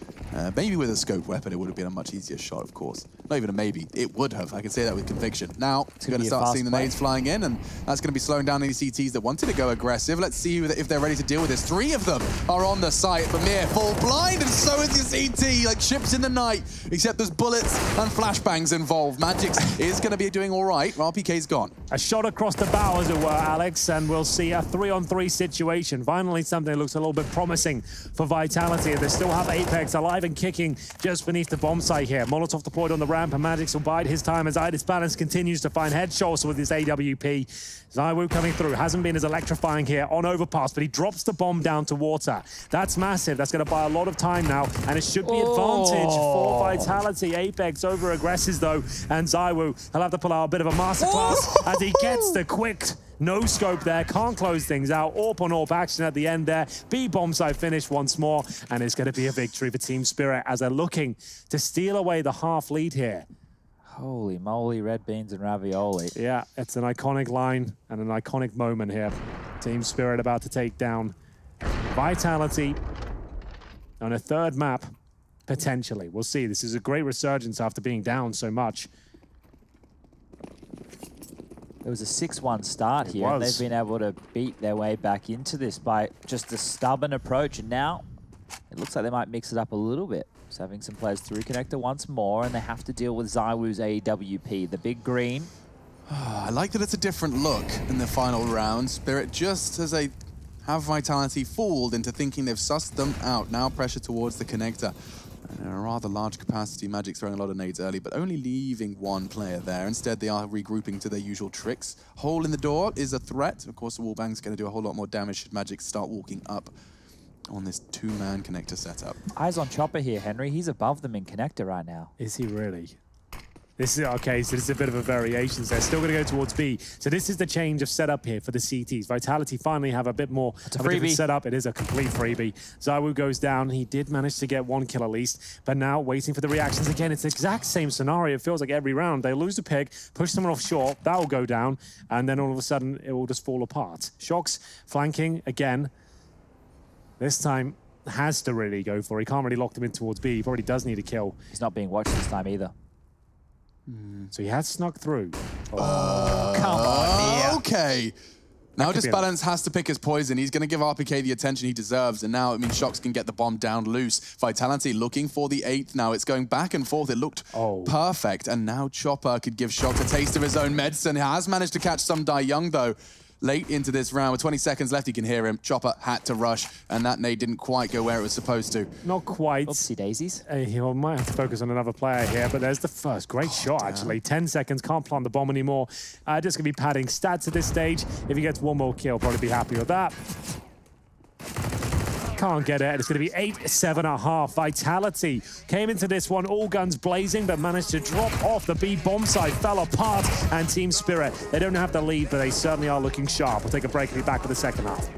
Maybe with a scope weapon, it would have been a much easier shot, of course. Not even a maybe. It would have. I can say that with conviction. Now, we're going to start seeing the nades flying in, and that's going to be slowing down any CTs that wanted to go aggressive. Let's see if they're ready to deal with this. 3 of them are on the site. Bamir full blind, and so is the CT, like ships in the night, except there's bullets and flashbangs involved. Magix is going to be doing all right. RPK's gone. A shot across the bow, as it were, Alex, and we'll see a 3-on-3 situation. Finally, something that looks a little bit promising for Vitality. They still have Apex alive and kicking just beneath the bomb site here. Molotov deployed on the ramp, and Magix will bide his time as Disbalance continues to find headshots with his AWP. ZywOo coming through. Hasn't been as electrifying here on Overpass, but he drops the bomb down to water. That's massive. That's going to buy a lot of time now, and it should be advantage for Vitality. Apex over-aggresses, though, and ZywOo, he'll have to pull out a bit of a masterclass as he gets the quick no scope there, can't close things out. AWP on AWP action at the end there. B bomb site finish once more, and it's going to be a victory for Team Spirit as they're looking to steal away the half lead here. Holy moly, red beans and ravioli. Yeah, it's an iconic line and an iconic moment here. Team Spirit about to take down Vitality on a 3rd map, potentially. We'll see. This is a great resurgence after being down so much. There was a 6-1 start here, and they've been able to beat their way back into this by just a stubborn approach. And now it looks like they might mix it up a little bit. Just having some players through connector once more, and they have to deal with ZywOo's AWP, the big green. I like that it's a different look in the final round. Spirit, just as they have Vitality fooled into thinking they've sussed them out. Now pressure towards the connector. And a rather large capacity. Magic's throwing a lot of nades early, but only leaving 1 player there. Instead, they are regrouping to their usual tricks. Hole in the door is a threat. Of course, the wallbang's going to do a whole lot more damage should Magic start walking up on this 2-man connector setup. Eyes on Chopper here, Henry. He's above them in connector right now. Is he really? This is okay, so this is a bit of a variation. They're still going to go towards B. So this is the change of setup here for the CTs. Vitality finally have a bit more of a different setup. It is a complete freebie. ZywOo goes down. He did manage to get 1 kill at least, but now waiting for the reactions again. It's the exact same scenario. It feels like every round. They lose a peg, push someone off short, that will go down, and then all of a sudden it will just fall apart. Shox flanking again. This time has to really go for it. He can't really lock them in towards B. He probably does need a kill. He's not being watched this time either. So he has snuck through. Come on, yeah. Okay. Now Disbalance has to pick his poison. He's going to give RPK the attention he deserves, and now it means Shox can get the bomb down loose. Vitality looking for the 8th now. It's going back and forth. It looked perfect, and now Chopper could give Shox a taste of his own medicine. He has managed to catch some Die Young, though. late into this round. With 20 seconds left, you can hear him. Chopper had to rush, and that nade didn't quite go where it was supposed to. Not quite. Oopsie daisies. He might have to focus on another player here, but there's the first. Great shot, actually. 10 seconds, can't plant the bomb anymore. Just going to be padding stats at this stage. If he gets one more kill, probably be happy with that. Can't get it. It's going to be 8-7.5. Vitality came into this one all guns blazing, but managed to drop off. The B bomb site fell apart, and Team Spirit, they don't have the lead, but they certainly are looking sharp. We'll take a break and be back for the second half.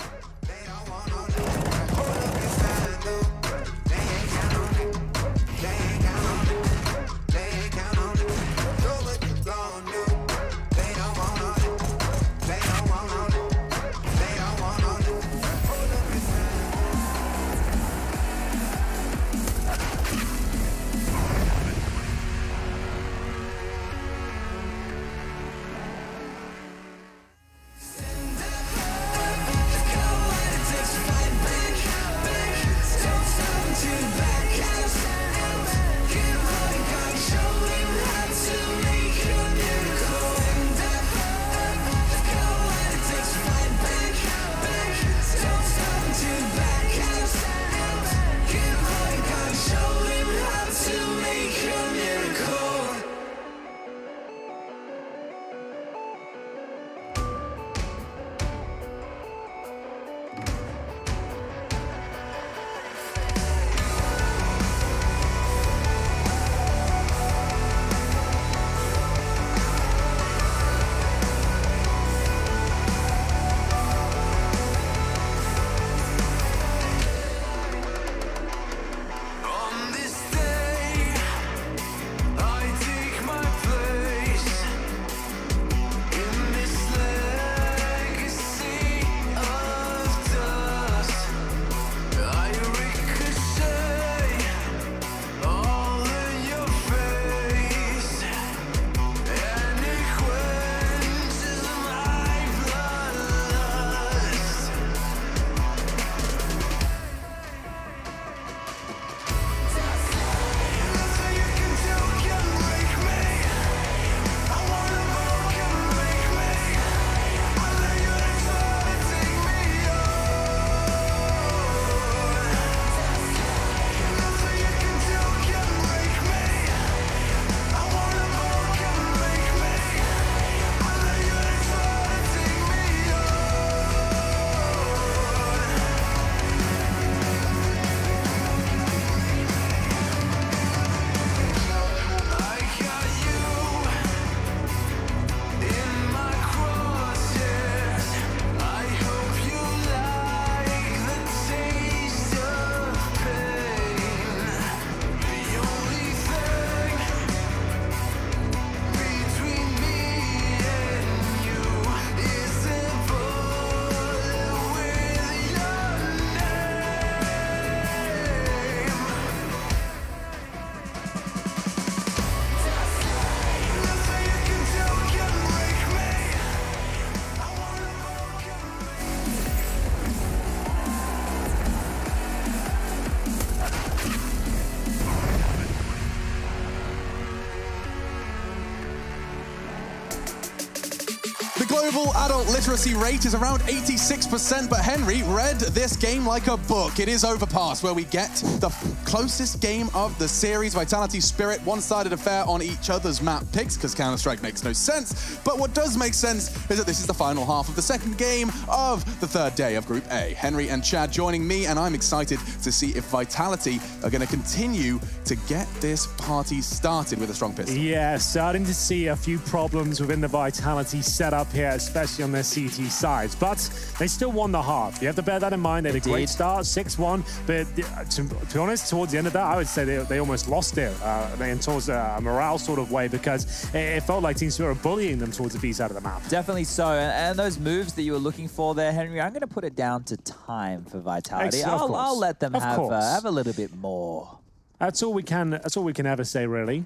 Global adult literacy rate is around 86%, but Henry read this game like a book. It is Overpass, where we get the closest game of the series. Vitality, Spirit, one-sided affair on each other's map picks, because Counter-Strike makes no sense. But what does make sense is that this is the final half of the second game of the third day of Group A. Henry and Chad joining me, and I'm excited to see if Vitality are going to continue to get this party started with a strong pistol. Yeah, starting to see a few problems within the Vitality setup here, especially on their CT sides, but they still won the half. You have to bear that in mind. They had a great start, 6-1, but to be honest, towards the end of that, I would say they almost lost it in towards a morale sort of way, because it felt like teams were bullying them towards the B side of the map. Definitely so, and those moves that you were looking for there, Henry, I'm going to put it down to time for Vitality. I'll let them have a little bit more. That's all we can. That's all we can ever say, really.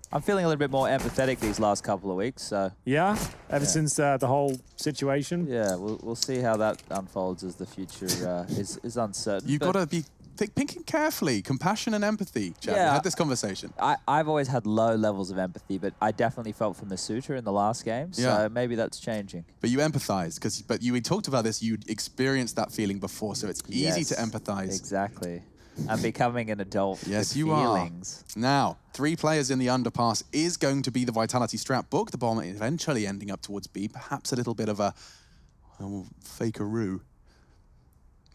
I'm feeling a little bit more empathetic these last couple of weeks, so... Yeah? Ever since the whole situation? Yeah, we'll see how that unfolds as the future is uncertain. You've got to be thinking carefully, compassion and empathy. Chad, we had this conversation. I've always had low levels of empathy, but I definitely felt for Masuta in the last game, so maybe that's changing. But you empathize, but we talked about this, you'd experienced that feeling before, so it's easy to empathize. Exactly. I'm becoming an adult Yes, with you feelings. are. Now, 3 players in the underpass is going to be the Vitality strat book. The bomb eventually ending up towards B. Perhaps a little bit of a fakeroo.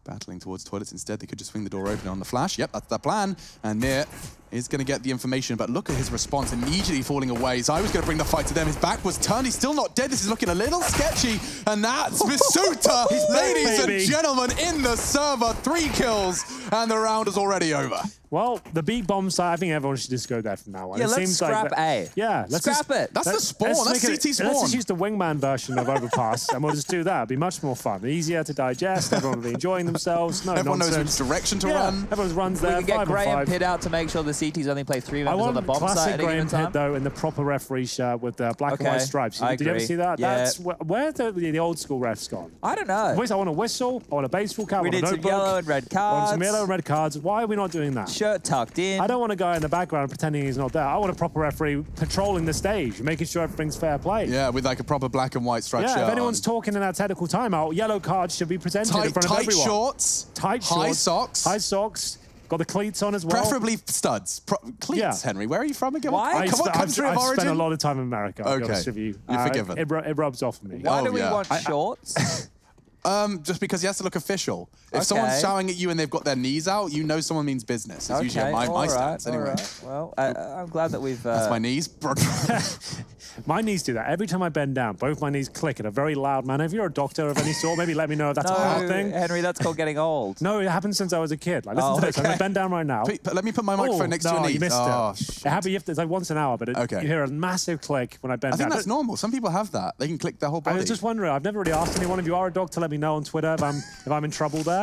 Battling towards toilets instead. They could just swing the door open on the flash. Yep, that's the plan. And Mir is going to get the information, but look at his response, immediately falling away. So I was going to bring the fight to them. His back was turned. He's still not dead. This is looking a little sketchy. And that's Masuta, ladies and gentlemen, in the server. 3 kills, and the round is already over. Well, the B bomb side, I think everyone should just go there from now on. Yeah, it let's seems scrap like A. Yeah, let's scrap it. That's the spawn. That's CT spawn. Let's just use the wingman version of Overpass, and we'll just do that. It'd be much more fun. Easier to digest. Everyone will be enjoying themselves. No Everyone nonsense. knows which direction to run. Everyone runs there. We can get 5 Graham and 5. Pitt out to make sure the CTs only play 3 members on the bomb classic site at a Graham given time. Pitt, though, in the proper referee shirt with the black and white stripes. Did you ever see that? Yeah. That's where the old school refs gone. I don't know. I want a whistle. I want a baseball cap. We I want need a some notebook. yellow and red I want some cards. yellow and red cards. Why are we not doing that? Shirt tucked in. I don't want a guy in the background pretending he's not there. I want a proper referee patrolling the stage, making sure everything's fair play. Yeah, with like a proper black and white striped shirt. If anyone's talking in that technical timeout, yellow cards should be presented in front of everyone. Tight shorts. Tight shorts. High socks. High socks. Got the cleats on as well. Preferably studs. Cleats, Henry. Where are you from again? Why? Come on, country of I've origin. spent a lot of time in America. I'll be honest with you. You're forgiven. It rubs off on me. Why do we want shorts? Just because he has to look official. If someone's shouting at you and they've got their knees out, you know someone means business. It's usually my stance anyway. Right. Well, I'm glad that we've... That's my knees. My knees do that. Every time I bend down, both my knees click in a very loud manner. If you're a doctor of any sort, maybe let me know if that's a hard thing. Henry, that's called getting old. No, it happened since I was a kid. Like, listen to this. I'm going to bend down right now. Let me put my microphone next to your knees. You missed it. It's like once an hour, but you hear a massive click when I bend down. I think that's normal. Some people have that. They can click their whole body. I was just wondering. I've never really asked anyone. If you are a doctor, let me know on Twitter if I'm in trouble there.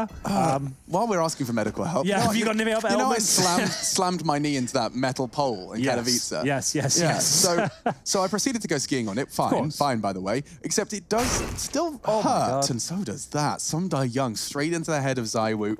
While we're asking for medical help, have you got any other elements? I slammed my knee into that metal pole in Katowice. Yes. So I proceeded to go skiing on it. Fine, by the way. Except it does still hurt, and so does that. Some die young, straight into the head of Zywoo.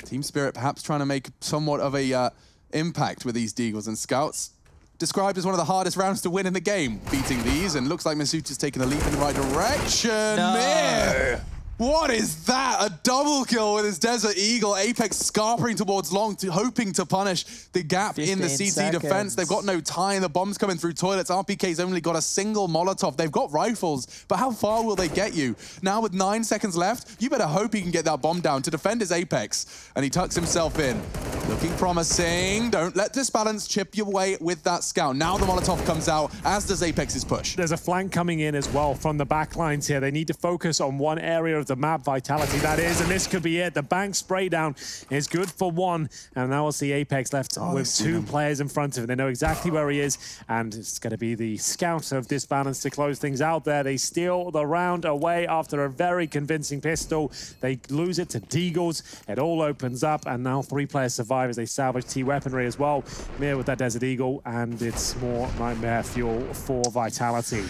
Team Spirit perhaps trying to make somewhat of a impact with these Deagles and Scouts. Described as one of the hardest rounds to win in the game, beating these, and looks like Masuta's taking a leap in the right direction. No. What is that? A double kill with his Desert Eagle. Apex scarpering towards long, hoping to punish the gap in the CT defense. They've got no time. The bomb's coming through toilets. RPK's only got a single Molotov. They've got rifles, but how far will they get you? Now with 9 seconds left, you better hope he can get that bomb down to defend his Apex. And he tucks himself in. Looking promising. Don't let this balance chip your way with that Scout. Now the Molotov comes out, as does Apex's push. There's a flank coming in as well from the back lines here. They need to focus on one area of the map, Vitality that is, and this could be it. The bank spray down is good for 1, and now we'll see Apex left with 2 players in front of him. They know exactly where he is, and it's going to be the Scout of Disbalance to close things out there. They steal the round away after a very convincing pistol. They lose it to Deagles. It all opens up, and now 3 players survive as they salvage T-weaponry as well. Mir with that Desert Eagle, and it's more nightmare fuel for Vitality.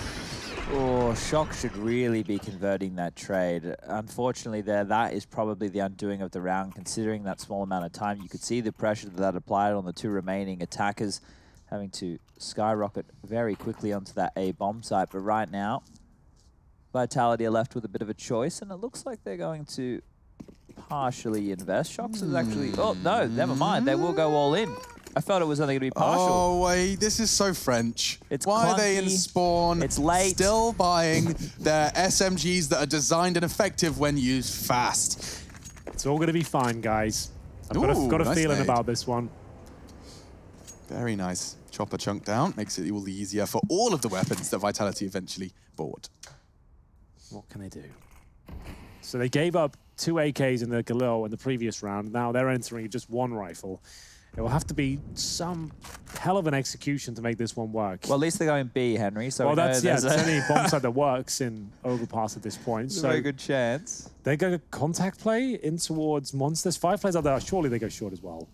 Oh, Shock should really be converting that trade. Unfortunately that is probably the undoing of the round, considering that small amount of time. You could see the pressure that applied on the 2 remaining attackers, having to skyrocket very quickly onto that A bomb site. But right now, Vitality are left with a bit of a choice, and it looks like they're going to partially invest. Shox is actually... Oh, no, never mind. They will go all in. I thought it was only going to be partial. Oh, wait, this is so French. It's Why clunky. are they in spawn? It's late. Still buying their SMGs that are designed and effective when used fast. It's all going to be fine, guys. I've got a nice feeling nade. about this one. Very nice. Chopper chunk down. Makes it all easier for all of the weapons that Vitality eventually bought. What can they do? So they gave up 2 AKs in the Galil in the previous round. Now they're entering just 1 rifle. It will have to be some hell of an execution to make this one work. Well, at least they're going B, Henry. So well, that's there's only bomb site that works in Overpass at this point. So very good chance. They go contact play in towards Monsters. 5 players out there. Surely they go short as well.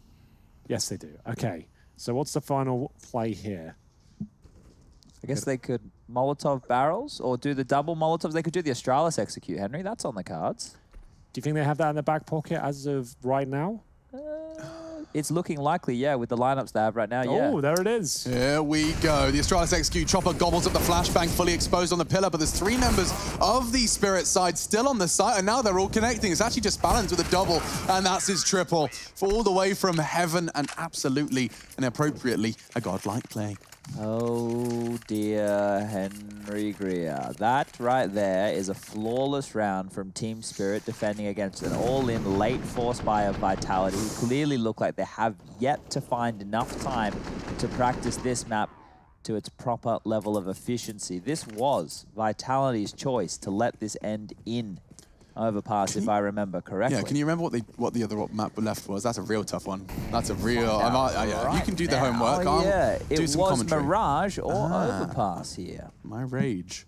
Yes, they do. Okay. So what's the final play here? I guess they could Molotov barrels or do the double Molotovs. They could do the Astralis execute, Henry. That's on the cards. Do you think they have that in their back pocket as of right now? It's looking likely, yeah, with the lineups they have right now, yeah. Oh, there it is. Here we go. The Astralis XQ chopper gobbles up the flashbang, fully exposed on the pillar, but there's 3 members of the Spirit side still on the site, and now they're all connecting. It's actually just balanced with a double, and that's his triple. For all the way from heaven, and absolutely and appropriately a godlike play. Oh dear, Henry Greer. That right there is a flawless round from Team Spirit defending against an all-in late force buy of Vitality, who clearly look like they have yet to find enough time to practice this map to its proper level of efficiency. This was Vitality's choice to let this end in Overpass, if I remember correctly. Yeah, can you remember what the other map left was? That's a real tough one. That's a real... Right, you can do the homework. Oh, yeah. I'll do some commentary. Mirage or Overpass here. My rage.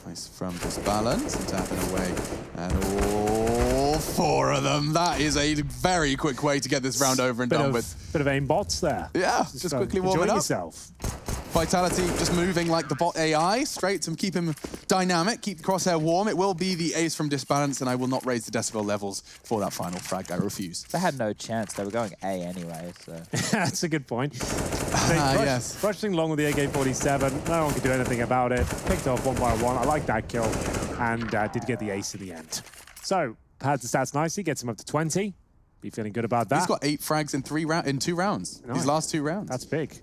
Nice from Disbalance and tapping away. And all 4 of them. That is a very quick way to get this round over and done with. Bit of aim bots there. Yeah, just quickly warming up. Yourself. Vitality just moving like the bot AI, straight to keep him dynamic, keep the crosshair warm. It will be the ace from Disbalance, and I will not raise the decibel levels for that final frag. I refuse. They had no chance. They were going A anyway, so... That's a good point. Yes. Rushing along with the AK-47, no one could do anything about it. Picked off 1 by 1. I like that kill, and did get the ace in the end. So, pads the stats nicely, gets him up to 20. Be feeling good about that. He's got 8 frags in 2 rounds. Nice. These last 2 rounds. That's big.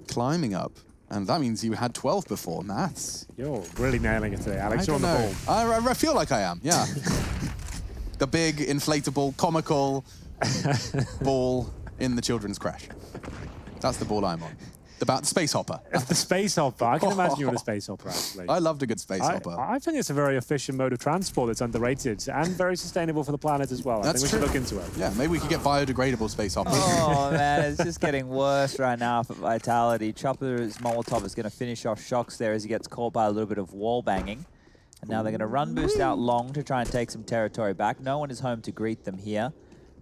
Climbing up. And that means you had 12 before. Maths. You're really nailing it today, Alex. You're on the ball. I feel like I am, yeah. The big, inflatable, comical ball in the children's crash. That's the ball I'm on. The space hopper. The space hopper. I can imagine you're on a space hopper, actually. I loved a good space hopper. I think it's a very efficient mode of transport that's underrated and very sustainable for the planet as well. I think we should look into it. Yeah, maybe we could get biodegradable space hoppers. Oh, man, it's just getting worse right now for Vitality. Chopper's Molotov is going to finish off Shocks there as he gets caught by a little bit of wall banging. And now they're going to run boost out long to try and take some territory back. No one is home to greet them here.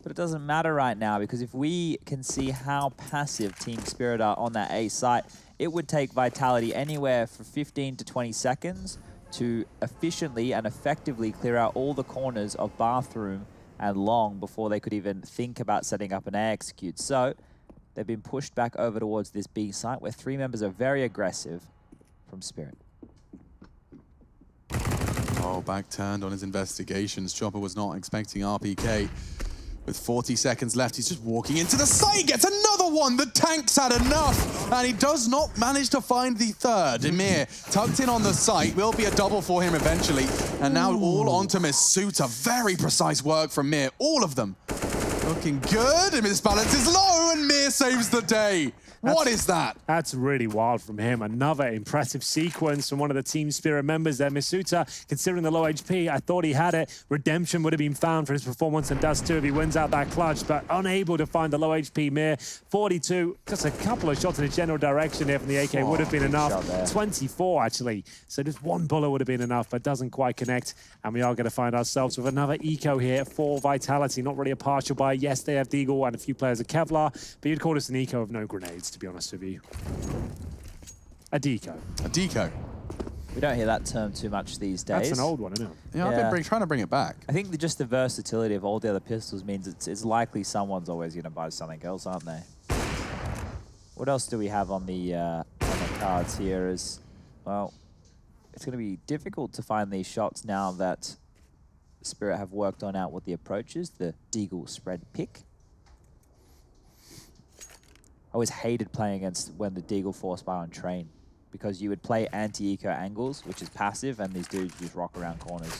But it doesn't matter right now, because if we can see how passive Team Spirit are on that A site, it would take Vitality anywhere from 15 to 20 seconds to efficiently and effectively clear out all the corners of Bathroom and Long before they could even think about setting up an A execute. So they've been pushed back over towards this B site where 3 members are very aggressive from Spirit. Oh, back turned on his investigations. Chopper was not expecting RPK. With 40 seconds left, he's just walking into the site, gets another one! The tank's had enough! And he does not manage to find the third. Emir, tucked in on the site, will be a double for him eventually. And now all onto Misuta. Very precise work from Mir, all of them. Looking good, and Disbalance is low, and Mir saves the day. What is that? That's really wild from him. Another impressive sequence from one of the Team Spirit members there. Misuta, considering the low HP, I thought he had it. Redemption would have been found for his performance and does too if he wins out that clutch, but unable to find the low HP Mir. 42, just a couple of shots in a general direction here from the AK would have been enough. 24, actually. So just 1 bullet would have been enough, but doesn't quite connect. And we are going to find ourselves with another eco here for Vitality. Not really a partial buy. Yes, they have Deagle and a few players of Kevlar, but you'd call this an eco of no grenades, to be honest with you. A deco. A deco. We don't hear that term too much these days. That's an old one, isn't it? Yeah, I've been trying to bring it back. I think just the versatility of all the other pistols means it's likely someone's always going to buy something else, aren't they? What else do we have on the cards here is, well, it's going to be difficult to find these shots now that Spirit have worked on out what the approach is, the Deagle spread pick. I always hated playing against when the Deagle force buy on train, because you would play anti-eco angles, which is passive, and these dudes just rock around corners.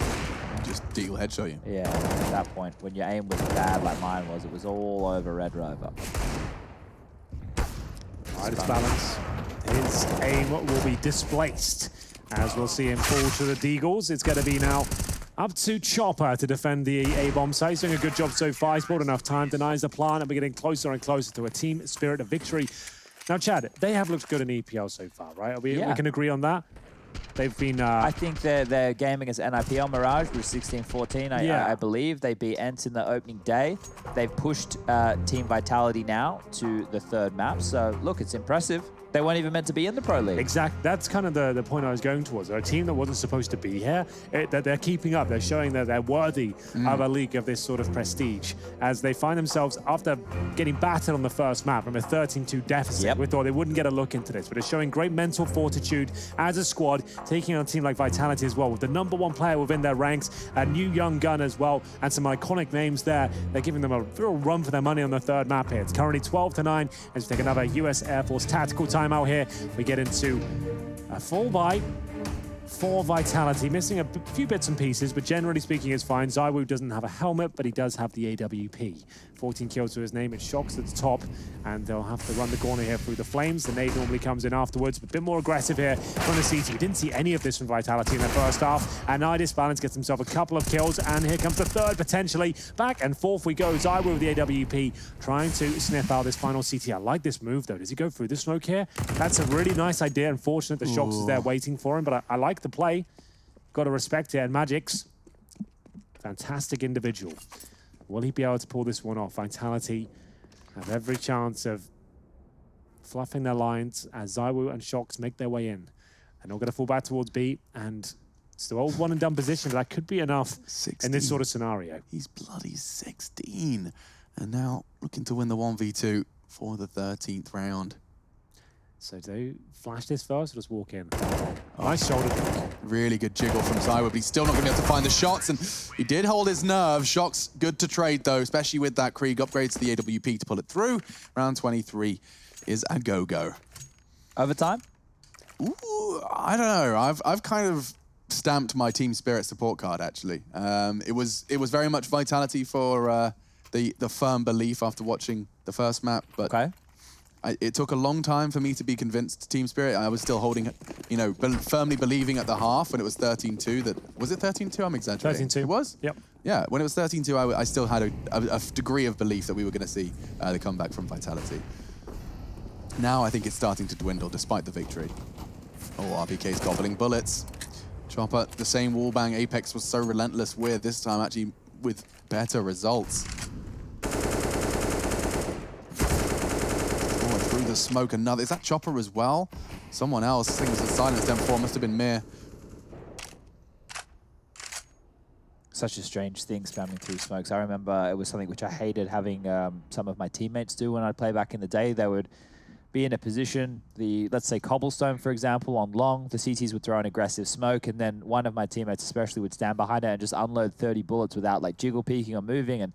Just Deagle headshot you. Yeah, at that point, when your aim was bad like mine was, it was all over Red Rover. Right, it's balance. His aim will be displaced, as we'll see him fall to the Deagles. It's going to be now up to Chopper to defend the A-bomb site. He's doing a good job so far. He's bought enough time, denies the plant, and we're getting closer and closer to a Team Spirit of victory. Now, Chad, they have looked good in EPL so far, right? We can agree on that? They've been... I think their game against NIP on Mirage was 16-14, I believe. They beat Ents in the opening day. They've pushed Team Vitality now to the 3rd map. So, look, it's impressive. They weren't even meant to be in the Pro League. Exactly. That's kind of the point I was going towards. They're a team that wasn't supposed to be here. That they're keeping up. They're showing that they're worthy of a league of this sort of prestige as they find themselves, after getting battered on the first map from a 13-2 deficit. We thought they wouldn't get a look into this, but it's showing great mental fortitude as a squad, taking on a team like Vitality as well, with the #1 player within their ranks, a new young gun as well, and some iconic names there. They're giving them a real run for their money on the third map here. It's currently 12-9 as we take another US Air Force tactical time out here. We get into a full buy for Vitality, missing a few bits and pieces, but generally speaking it's fine. ZywOo doesn't have a helmet, but he does have the AWP. 14 kills to his name. It's Shox at the top, and they'll have to run the corner here through the flames. The nade normally comes in afterwards, but a bit more aggressive here from the CT. We didn't see any of this from Vitality in their first half, and Balance gets himself a couple of kills, and here comes the third potentially. Back and forth we go. ZywOo with the AWP trying to sniff out this final CT. I like this move though. Does he go through the smoke here? That's a really nice idea. Unfortunate that Shox is there waiting for him, but I like the play. Got to respect it. And Magic's fantastic individual. Will he be able to pull this one off? Vitality have every chance of fluffing their lines as ZywOo and Shox make their way in. And they're going to fall back towards B, and it's the old one and done position, but that could be enough 16. In this sort of scenario. He's bloody 16. And now looking to win the 1v2 for the 13th round. So do they flash this first or just walk in? Nice shoulder. Really good jiggle from ZywOo, but he's still not going to be able to find the shots, and he did hold his nerve. Shox, good to trade though, especially with that Krieg upgrade to the AWP to pull it through. Round 23 is a go-go. Overtime? Ooh, I don't know. I've kind of stamped my team spirit support card actually. It was very much Vitality for the firm belief after watching the first map, but it took a long time for me to be convinced Team Spirit. I was still holding, you know, firmly believing at the half when it was 13-2 that... Was it 13-2? I'm exaggerating. 13-2. It was? Yep. Yeah, when it was 13-2, I still had a degree of belief that we were going to see the comeback from Vitality. Now I think it's starting to dwindle despite the victory. Oh, RPK's gobbling bullets. Chopper, the same wallbang Apex was so relentless with, this time actually with better results. The smoke, another. Is that Chopper as well? Someone else. I think it was a silenced M4. Must have been Mir. Such a strange thing, spamming through smokes. I remember it was something which I hated having some of my teammates do when I'd play back in the day. They would be in a position, let's say cobblestone, for example, on long. The CTs would throw an aggressive smoke, and then one of my teammates especially would stand behind it and just unload 30 bullets without like jiggle peeking or moving, and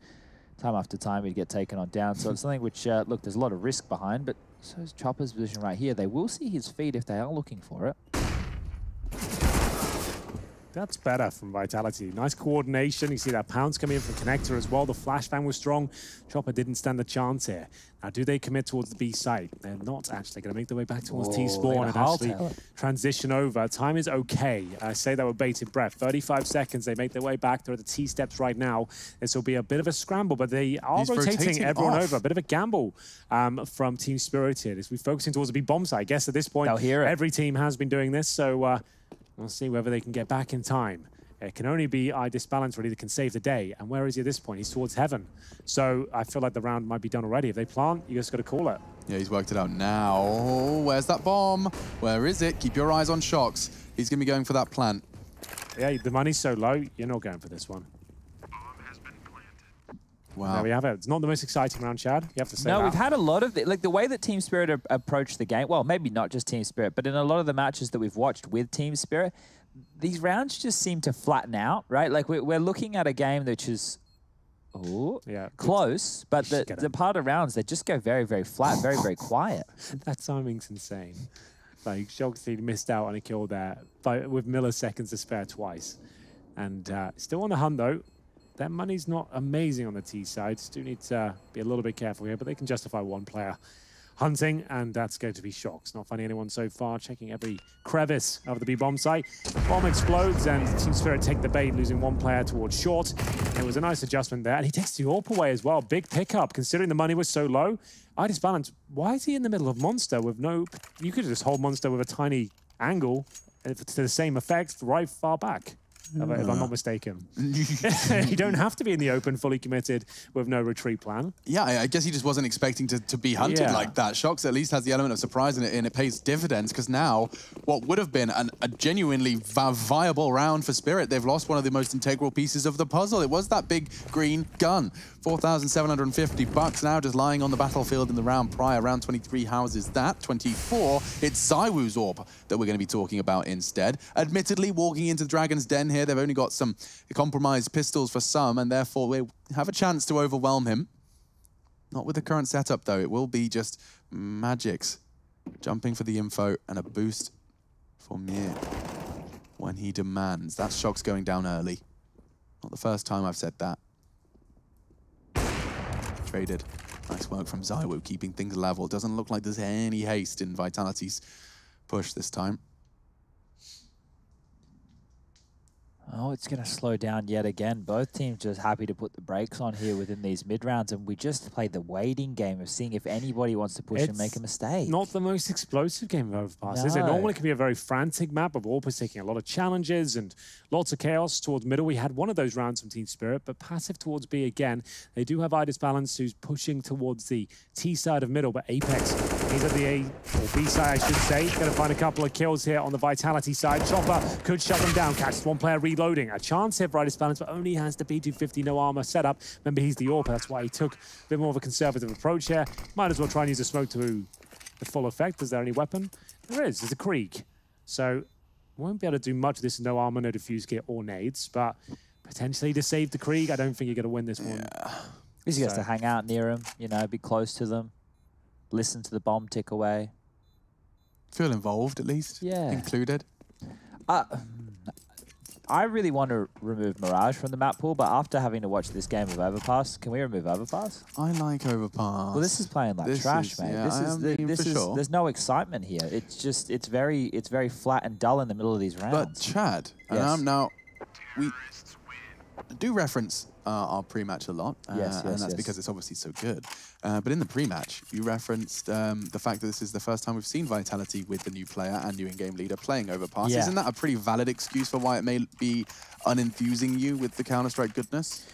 time after time he'd get taken on down. So it's something which, look, there's a lot of risk behind, but so is Chopper's position right here. They will see his feet if they are looking for it. That's better from Vitality. Nice coordination. You see that pounce coming in from Connector as well. The flashbang was strong. Chopper didn't stand a chance here. Now, do they commit towards the B site? They're not actually going to make their way back towards T-Spawn and actually transition over. Time is okay. I say that with bated breath. 35 seconds. They make their way back. They're at the T-steps right now. This will be a bit of a scramble, but they are rotating everyone over. A bit of a gamble from Team Spirit here. As we're focusing towards the B bomb site. I guess at this point, every team has been doing this, so we'll see whether they can get back in time. It can only be Balance really that can save the day. And where is he at this point? He's towards heaven. So I feel like the round might be done already. If they plant, you just got to call it. Yeah, he's worked it out now. Where's that bomb? Where is it? Keep your eyes on Shox. He's going to be going for that plant. Yeah, the money's so low, you're not going for this one. Wow. There we have it. It's not the most exciting round, Chad. You have to say that. No, we've had a lot of like the way that Team Spirit approached the game. Well, maybe not just Team Spirit, but in a lot of the matches that we've watched with Team Spirit, these rounds just seem to flatten out, right? Like we're looking at a game which is close, but the part of rounds, they just go very, very flat, very, very quiet. That timing's insane. Like Shox missed out on a kill there with milliseconds to spare twice. And still on the hunt though. Their money's not amazing on the T side. Still need to be a little bit careful here, but they can justify one player hunting, and that's going to be Shox. Not finding anyone so far, checking every crevice of the B bomb site. Bomb explodes, and Team Spirit take the bait, losing one player towards short. It was a nice adjustment there, and he takes the AWP away as well. Big pickup, considering the money was so low. Balance, why is he in the middle of Monster with no... You could just hold Monster with a tiny angle to the same effect right far back. if I'm not mistaken. You don't have to be in the open, fully committed, with no retreat plan. Yeah, I guess he just wasn't expecting to be hunted like that. Shox at least has the element of surprise in it, and it pays dividends, because now what would have been a genuinely viable round for Spirit, they've lost one of the most integral pieces of the puzzle. It was that big green gun. $4,750 now just lying on the battlefield in the round prior. Round 23 houses that. 24, it's ZywOo's orb that we're going to be talking about instead. Admittedly, walking into Dragon's Den here, they've only got some compromised pistols for some, and therefore we have a chance to overwhelm him. Not with the current setup, though. It will be just Magix jumping for the info and a boost for Mir when he demands. That Shox going down early. Not the first time I've said that. Traded. Nice work from ZywOo, keeping things level. Doesn't look like there's any haste in Vitality's push this time. Oh, it's going to slow down yet again. Both teams just happy to put the brakes on here within these mid-rounds, and we just played the waiting game of seeing if anybody wants to push and make a mistake. Not the most explosive game of Overpass, is it? Normally it can be a very frantic map of Overpass taking a lot of challenges and lots of chaos towards middle. We had one of those rounds from Team Spirit, but passive towards B again. They do have Idis Balance, who's pushing towards the T side of middle, but Apex, he's at the A or B side, I should say. Going to find a couple of kills here on the Vitality side. Chopper could shut them down. Catches one player reloading. A chance here for Idis Balance, but only has the P250 no armor setup. Remember, he's the AWP. That's why he took a bit more of a conservative approach here. Might as well try and use a smoke to the full effect. Is there any weapon? There is. There's a Krieg. So won't be able to do much of this. No armor, no diffuse kit or nades, but potentially to save the Krieg, I don't think you're going to win this one. He gets to hang out near him, you know, be close to them, listen to the bomb tick away. Feel involved, at least. Yeah. Included. I really want to remove Mirage from the map pool, but after having to watch this game of Overpass, can we remove Overpass? I like Overpass. Well, this is playing like trash, mate. There's no excitement here. It's just it's very flat and dull in the middle of these rounds. But Chad, yes. Now we do reference our pre-match a lot, and that's because it's obviously so good. But in the pre-match, you referenced the fact that this is the first time we've seen Vitality with the new player and new in-game leader playing Overpass. Isn't that a pretty valid excuse for why it may be unenthusing you with the Counter-Strike goodness?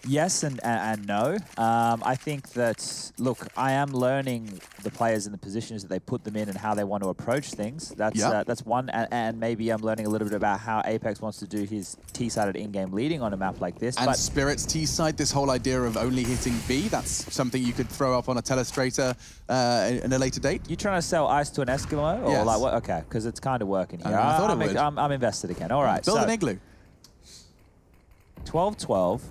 Yes and no. I think that, look, I am learning the players in the positions that they put them in and how they want to approach things. That's one, and maybe I'm learning a little bit about how Apex wants to do his T-sided in-game leading on a map like this. And Spirit's T-side, this whole idea of only hitting B, that's something you could throw up on a telestrator in a later date? You trying to sell ice to an Eskimo? Or like what? Okay, because it's kind of working here. I thought it would. I'm invested again. All right. Build an igloo. 12-12.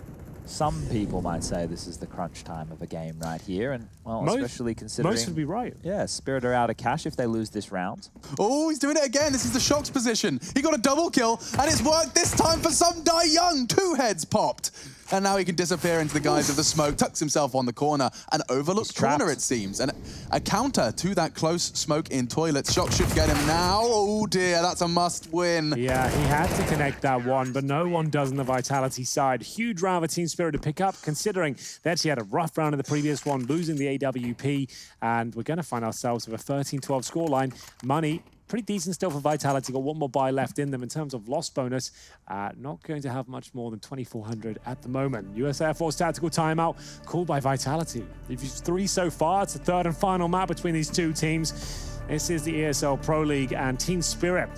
Some people might say this is the crunch time of a game right here, and well, especially considering most would be right. Yeah, Spirit are out of cash if they lose this round. Oh, he's doing it again. This is the Shox position. He got a double kill, and it's worked this time for some Die Young. 2 heads popped. And now he can disappear into the guise of the smoke, tucks himself on the corner, an overlooked corner, it seems. And a counter to that close smoke in toilets. Shox should get him now. Oh dear, that's a must win. Yeah, he had to connect that one, but no one does on the Vitality side. Huge round for Team Spirit to pick up, considering they actually had a rough round in the previous one, losing the AWP. And we're going to find ourselves with a 13-12 scoreline. Money pretty decent still for Vitality. Got one more buy left in them in terms of loss bonus. Not going to have much more than 2,400 at the moment. US Air Force tactical timeout called by Vitality. They've used 3 so far. It's the third and final map between these two teams. This is the ESL Pro League and Team Spirit.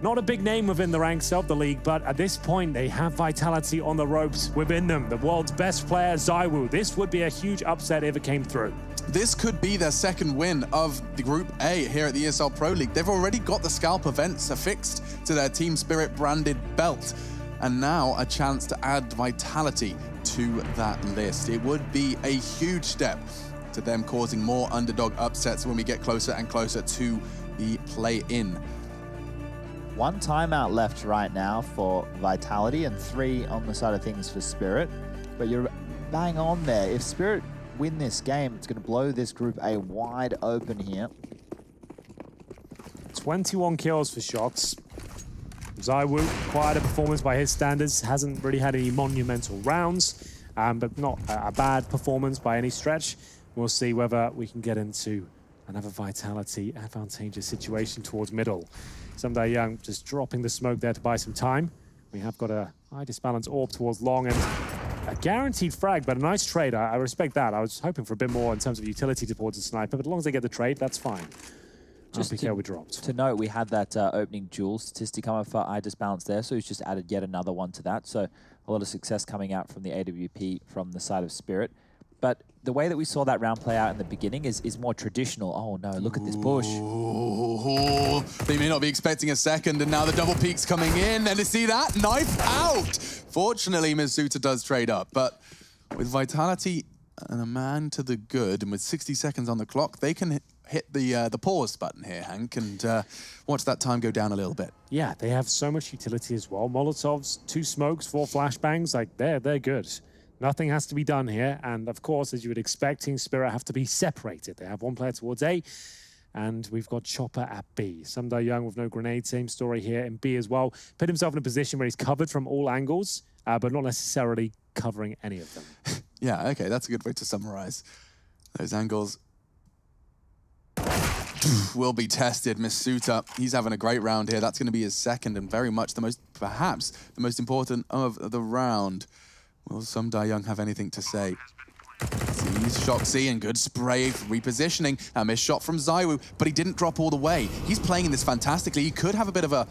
Not a big name within the ranks of the league, but at this point, they have Vitality on the ropes within them. The world's best player, ZywOo. This would be a huge upset if it came through. This could be their second win of the Group A here at the ESL Pro League. They've already got the scalp events affixed to their Team Spirit branded belt. And now a chance to add Vitality to that list. It would be a huge step to them causing more underdog upsets when we get closer and closer to the play-in. 1 timeout left right now for Vitality and 3 on the side of things for Spirit. But you're bang on there. If Spirit win this game, it's going to blow this Group A wide open here. 21 kills for Shox. ZywOo, quite a performance by his standards. Hasn't really had any monumental rounds, but not a bad performance by any stretch. We'll see whether we can get into another Vitality advantageous situation towards middle. Some Die Young just dropping the smoke there to buy some time. We have got a high disbalance AWP towards long and a guaranteed frag, but a nice trade. I respect that. I was hoping for a bit more in terms of utility towards the sniper, but as long as they get the trade, that's fine. Just we dropped. To note, we had that opening duel statistic come up for high disbalance there, so he's just added yet another one to that. So a lot of success coming out from the AWP from the side of Spirit. But the way that we saw that round play out in the beginning is more traditional. Oh no, look at this push. Ooh, they may not be expecting a second, and now the double peek's coming in, and to see that, knife out! Fortunately, Misuta does trade up, but with Vitality and a man to the good, and with 60 seconds on the clock, they can hit the pause button here, Hank, and watch that time go down a little bit. Yeah, they have so much utility as well. Molotovs, 2 smokes, 4 flashbangs, like they're good. Nothing has to be done here, and of course, as you would expect, Team Spirit have to be separated. They have one player towards A, and we've got Chopper at B. Sumda Young with no grenade, same story here in B as well. Put himself in a position where he's covered from all angles, but not necessarily covering any of them. Yeah, okay, that's a good way to summarize those angles. Will be tested. Misuta, he's having a great round here. That's going to be his second and very much the most, perhaps, the most important of the round. Will Sumda Young have anything to say? Sees Shoxy and good spray repositioning. A missed shot from Zywoo, but he didn't drop all the way. He's playing in this fantastically. He could have a bit of a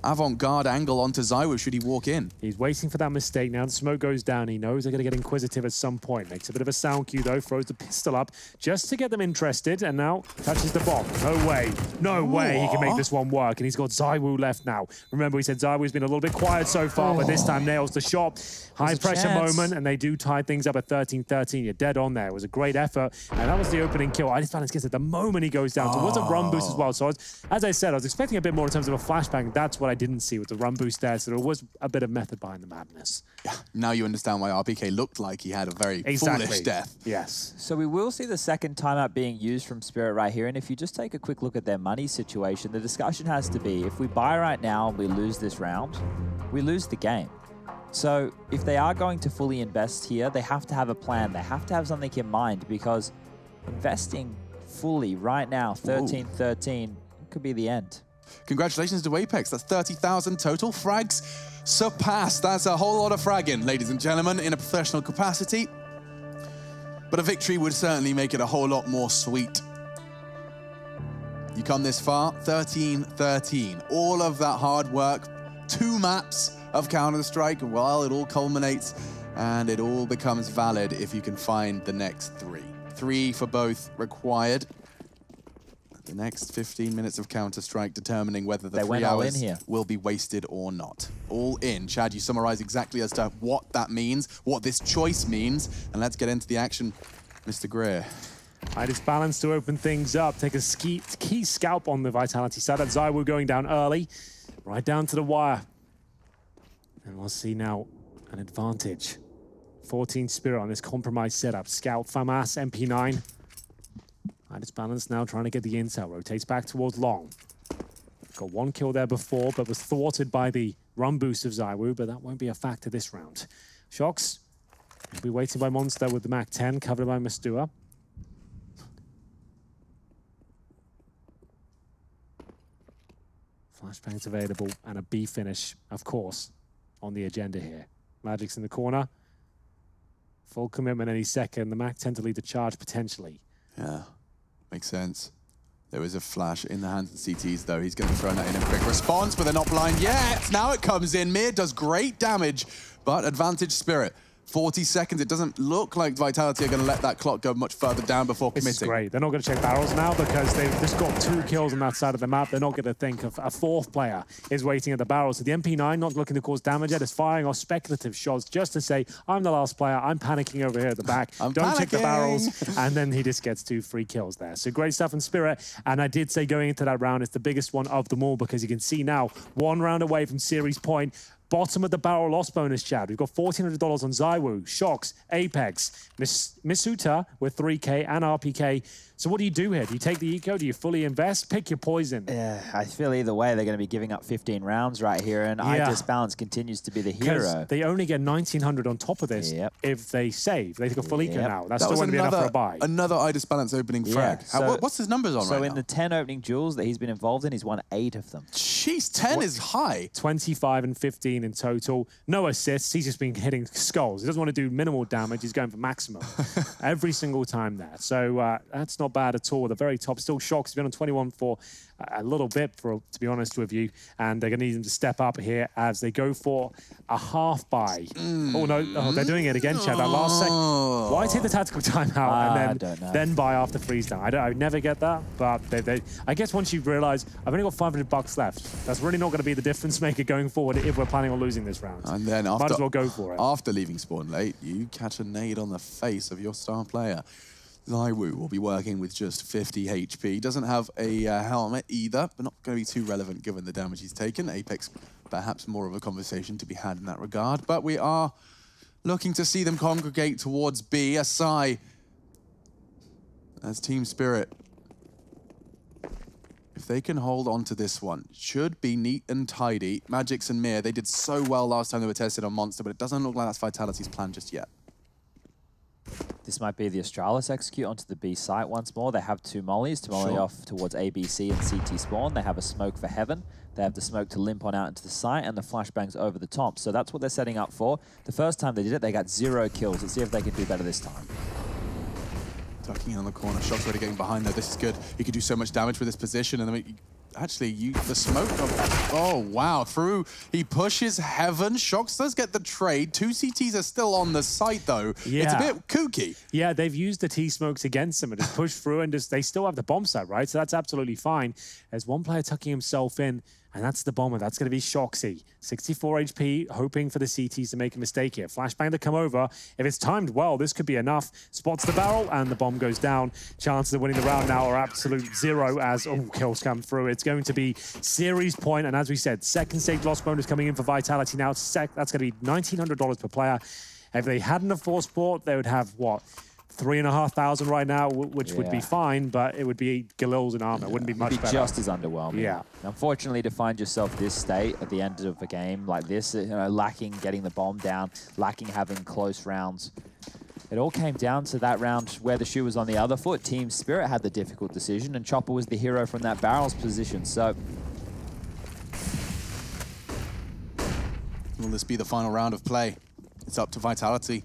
avant-garde angle onto Zywoo should he walk in. He's waiting for that mistake now. The smoke goes down. He knows they're going to get inquisitive at some point. Makes a bit of a sound cue though, throws the pistol up just to get them interested, and now touches the bomb. No way. No way he can make this one work, and he's got Zywoo left now. Remember, we said Zywoo's been a little bit quiet so far, but this time nails the shot. High pressure moment, and they do tie things up at 13-13. You're dead on there. It was a great effort, and that was the opening kill. I just found gets at the moment he goes down. So it was a run boost as well. So as I said, I was expecting a bit more in terms of a flashbang. That's what I didn't see with the run boost there. So there was a bit of method behind the madness. Yeah, now you understand why RPK looked like he had a very foolish death. Yes. So we will see the second timeout being used from Spirit right here. And if you just take a quick look at their money situation, the discussion has to be, if we buy right now and we lose this round, we lose the game. So if they are going to fully invest here, they have to have a plan. They have to have something in mind, because investing fully right now, 13-13, could be the end. Congratulations to Apex. That's 30,000 total. Frags surpassed. That's a whole lot of fragging, ladies and gentlemen, in a professional capacity. But a victory would certainly make it a whole lot more sweet. You come this far, 13-13. All of that hard work, 2 maps of Counter-Strike, well, it all culminates and it all becomes valid if you can find the next 3. 3 for both required. The next 15 minutes of Counter-Strike determining whether the 3 hours will be wasted or not. All in. Chad, you summarize exactly as to what that means, what this choice means, and let's get into the action, Mr. Greer. High disbalance to open things up. Take a key scalp on the Vitality side. That Zywoo going down early, right down to the wire. And we'll see now an advantage. 14 Spirit on this compromised setup. Scout, FAMAS, MP9. High disbalance now trying to get the intel. Rotates back towards long. Got 1 kill there before, but was thwarted by the run boost of Zywoo, but that won't be a factor this round. Shox will be waiting by Monster with the MAC-10, covered by Mastua. Flashbangs available, and a B finish, of course, on the agenda here. Magic's in the corner. Full commitment any second. The MAC-10 to lead the charge potentially. Yeah, makes sense. There was a flash in the hands of CTs, though. He's going to throw that in a quick response, but they're not blind yet. Now it comes in. Mir does great damage, but advantage Spirit. 40 seconds. It doesn't look like Vitality are going to let that clock go much further down before committing. This is great. They're not going to check barrels now because they've just got 2 kills on that side of the map. They're not going to think of a 4th player is waiting at the barrels. So the MP9 not looking to cause damage yet, is firing off speculative shots just to say, I'm the last player. I'm panicking over here at the back. Don't check the barrels. And then he just gets 2 free kills there. So great stuff in Spirit. And I did say going into that round, it's the biggest one of them all, because you can see now 1 round away from series point. Bottom of the barrel loss bonus, Chad. We've got $1,400 on Zywoo, Shox, Apex, Misuta with 3K and RPK. So what do you do here? Do you take the eco? Do you fully invest? Pick your poison. Yeah, I feel either way they're going to be giving up 15 rounds right here, and iDisbalance continues to be the hero. They only get 1,900 on top of this if they save. They take a full eco now. That's still going to be enough for a buy. Another iDisbalance opening frag. So, what's his numbers on right now? So in the 10 opening duels that he's been involved in, he's won 8 of them. Jeez, 10 is high. 25 and 15 in total. No assists. He's just been hitting skulls. He doesn't want to do minimal damage. He's going for maximum every single time there. So that's not bad at all. The very top. Still Shox. He's been on 21 for a little bit, to be honest with you. And they're going to need him to step up here as they go for a half buy. Oh, no. Oh, they're doing it again, Chad. That last second. Why take the tactical timeout and then buy after freeze down? I never get that. But I guess once you realize I've only got $500 left, that's really not going to be the difference maker going forward if we're planning on losing this round. And then might as well go for it. After leaving spawn late, you catch a nade on the face of your star player. Zywoo will be working with just 50 HP. Doesn't have a helmet either, but not going to be too relevant given the damage he's taken. Apex, perhaps more of a conversation to be had in that regard. But we are looking to see them congregate towards B. Asai, as Team Spirit, if they can hold on to this one, should be neat and tidy. Magix and Mir, they did so well last time they were tested on Monster, but it doesn't look like that's Vitality's plan just yet. This might be the Astralis execute onto the B site once more. They have 2 mollies to molly off towards ABC and CT spawn. They have a smoke for Heaven. They have the smoke to limp on out into the site and the flashbangs over the top. So that's what they're setting up for. The first time they did it, they got 0 kills. Let's see if they can do better this time. Tucking in on the corner. Shox already getting behind there. This is good. He could do so much damage with this position. And then actually, the smoke. Oh, wow. Through. He pushes Heaven. Shox does get the trade. 2 CTs are still on the site, though. Yeah. It's a bit kooky. Yeah, they've used the T-smokes against them and just pushed through and they still have the bomb site, right? So that's absolutely fine. There's one player tucking himself in, and that's the bomber. That's going to be Shoxy. 64 HP, hoping for the CTs to make a mistake here. Flashbang to come over. If it's timed well, this could be enough. Spots the barrel, and the bomb goes down. Chances of winning the round now are absolute 0 as kills come through. It's going to be series point, and as we said, second stage loss bonus coming in for Vitality now. That's going to be $1,900 per player. If they hadn't have forced sport, they would have, what, 3,500 right now, which would be fine, but it would be Galil's in armor. It wouldn't be much better. Just as underwhelming. Yeah. Unfortunately, to find yourself this state at the end of a game like this, lacking getting the bomb down, lacking having close rounds, it all came down to that round where the shoe was on the other foot. Team Spirit had the difficult decision, and Chopper was the hero from that barrels position. So, will this be the final round of play? It's up to Vitality.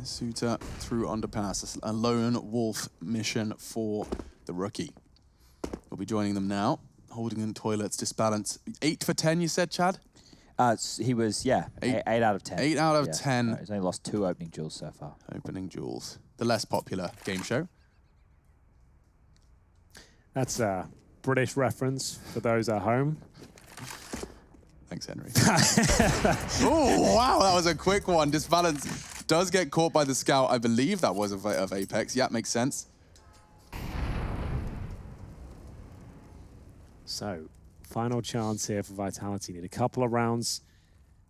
Suter through Underpass, a lone wolf mission for the rookie. We'll be joining them now, holding in toilets, disbalance. 8 for 10, you said, Chad? He was, 8 out of 10. 8 out of 10. No, he's only lost 2 opening duels so far. Opening duels. The less popular game show. That's a British reference for those at home. Thanks, Henry. Oh, wow, that was a quick one. Disbalance does get caught by the scout. I believe that was of Apex. Yeah, makes sense. So, final chance here for Vitality. Need a couple of rounds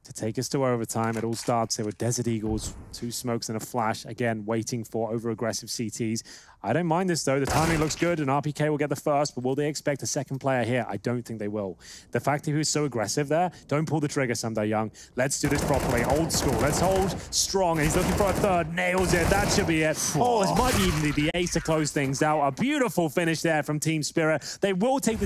to take us to overtime. It all starts here with Desert Eagles, 2 smokes and a flash. Again, waiting for over-aggressive CTs. I don't mind this, though. The timing looks good, and RPK will get the first, but will they expect a second player here? I don't think they will. The fact that he was so aggressive there, don't pull the trigger, Sunday Young. Let's do this properly. Old school. Let's hold strong. He's looking for a third. Nails it. That should be it. Oh, this might be even the ace to close things out. A beautiful finish there from Team Spirit. They will take the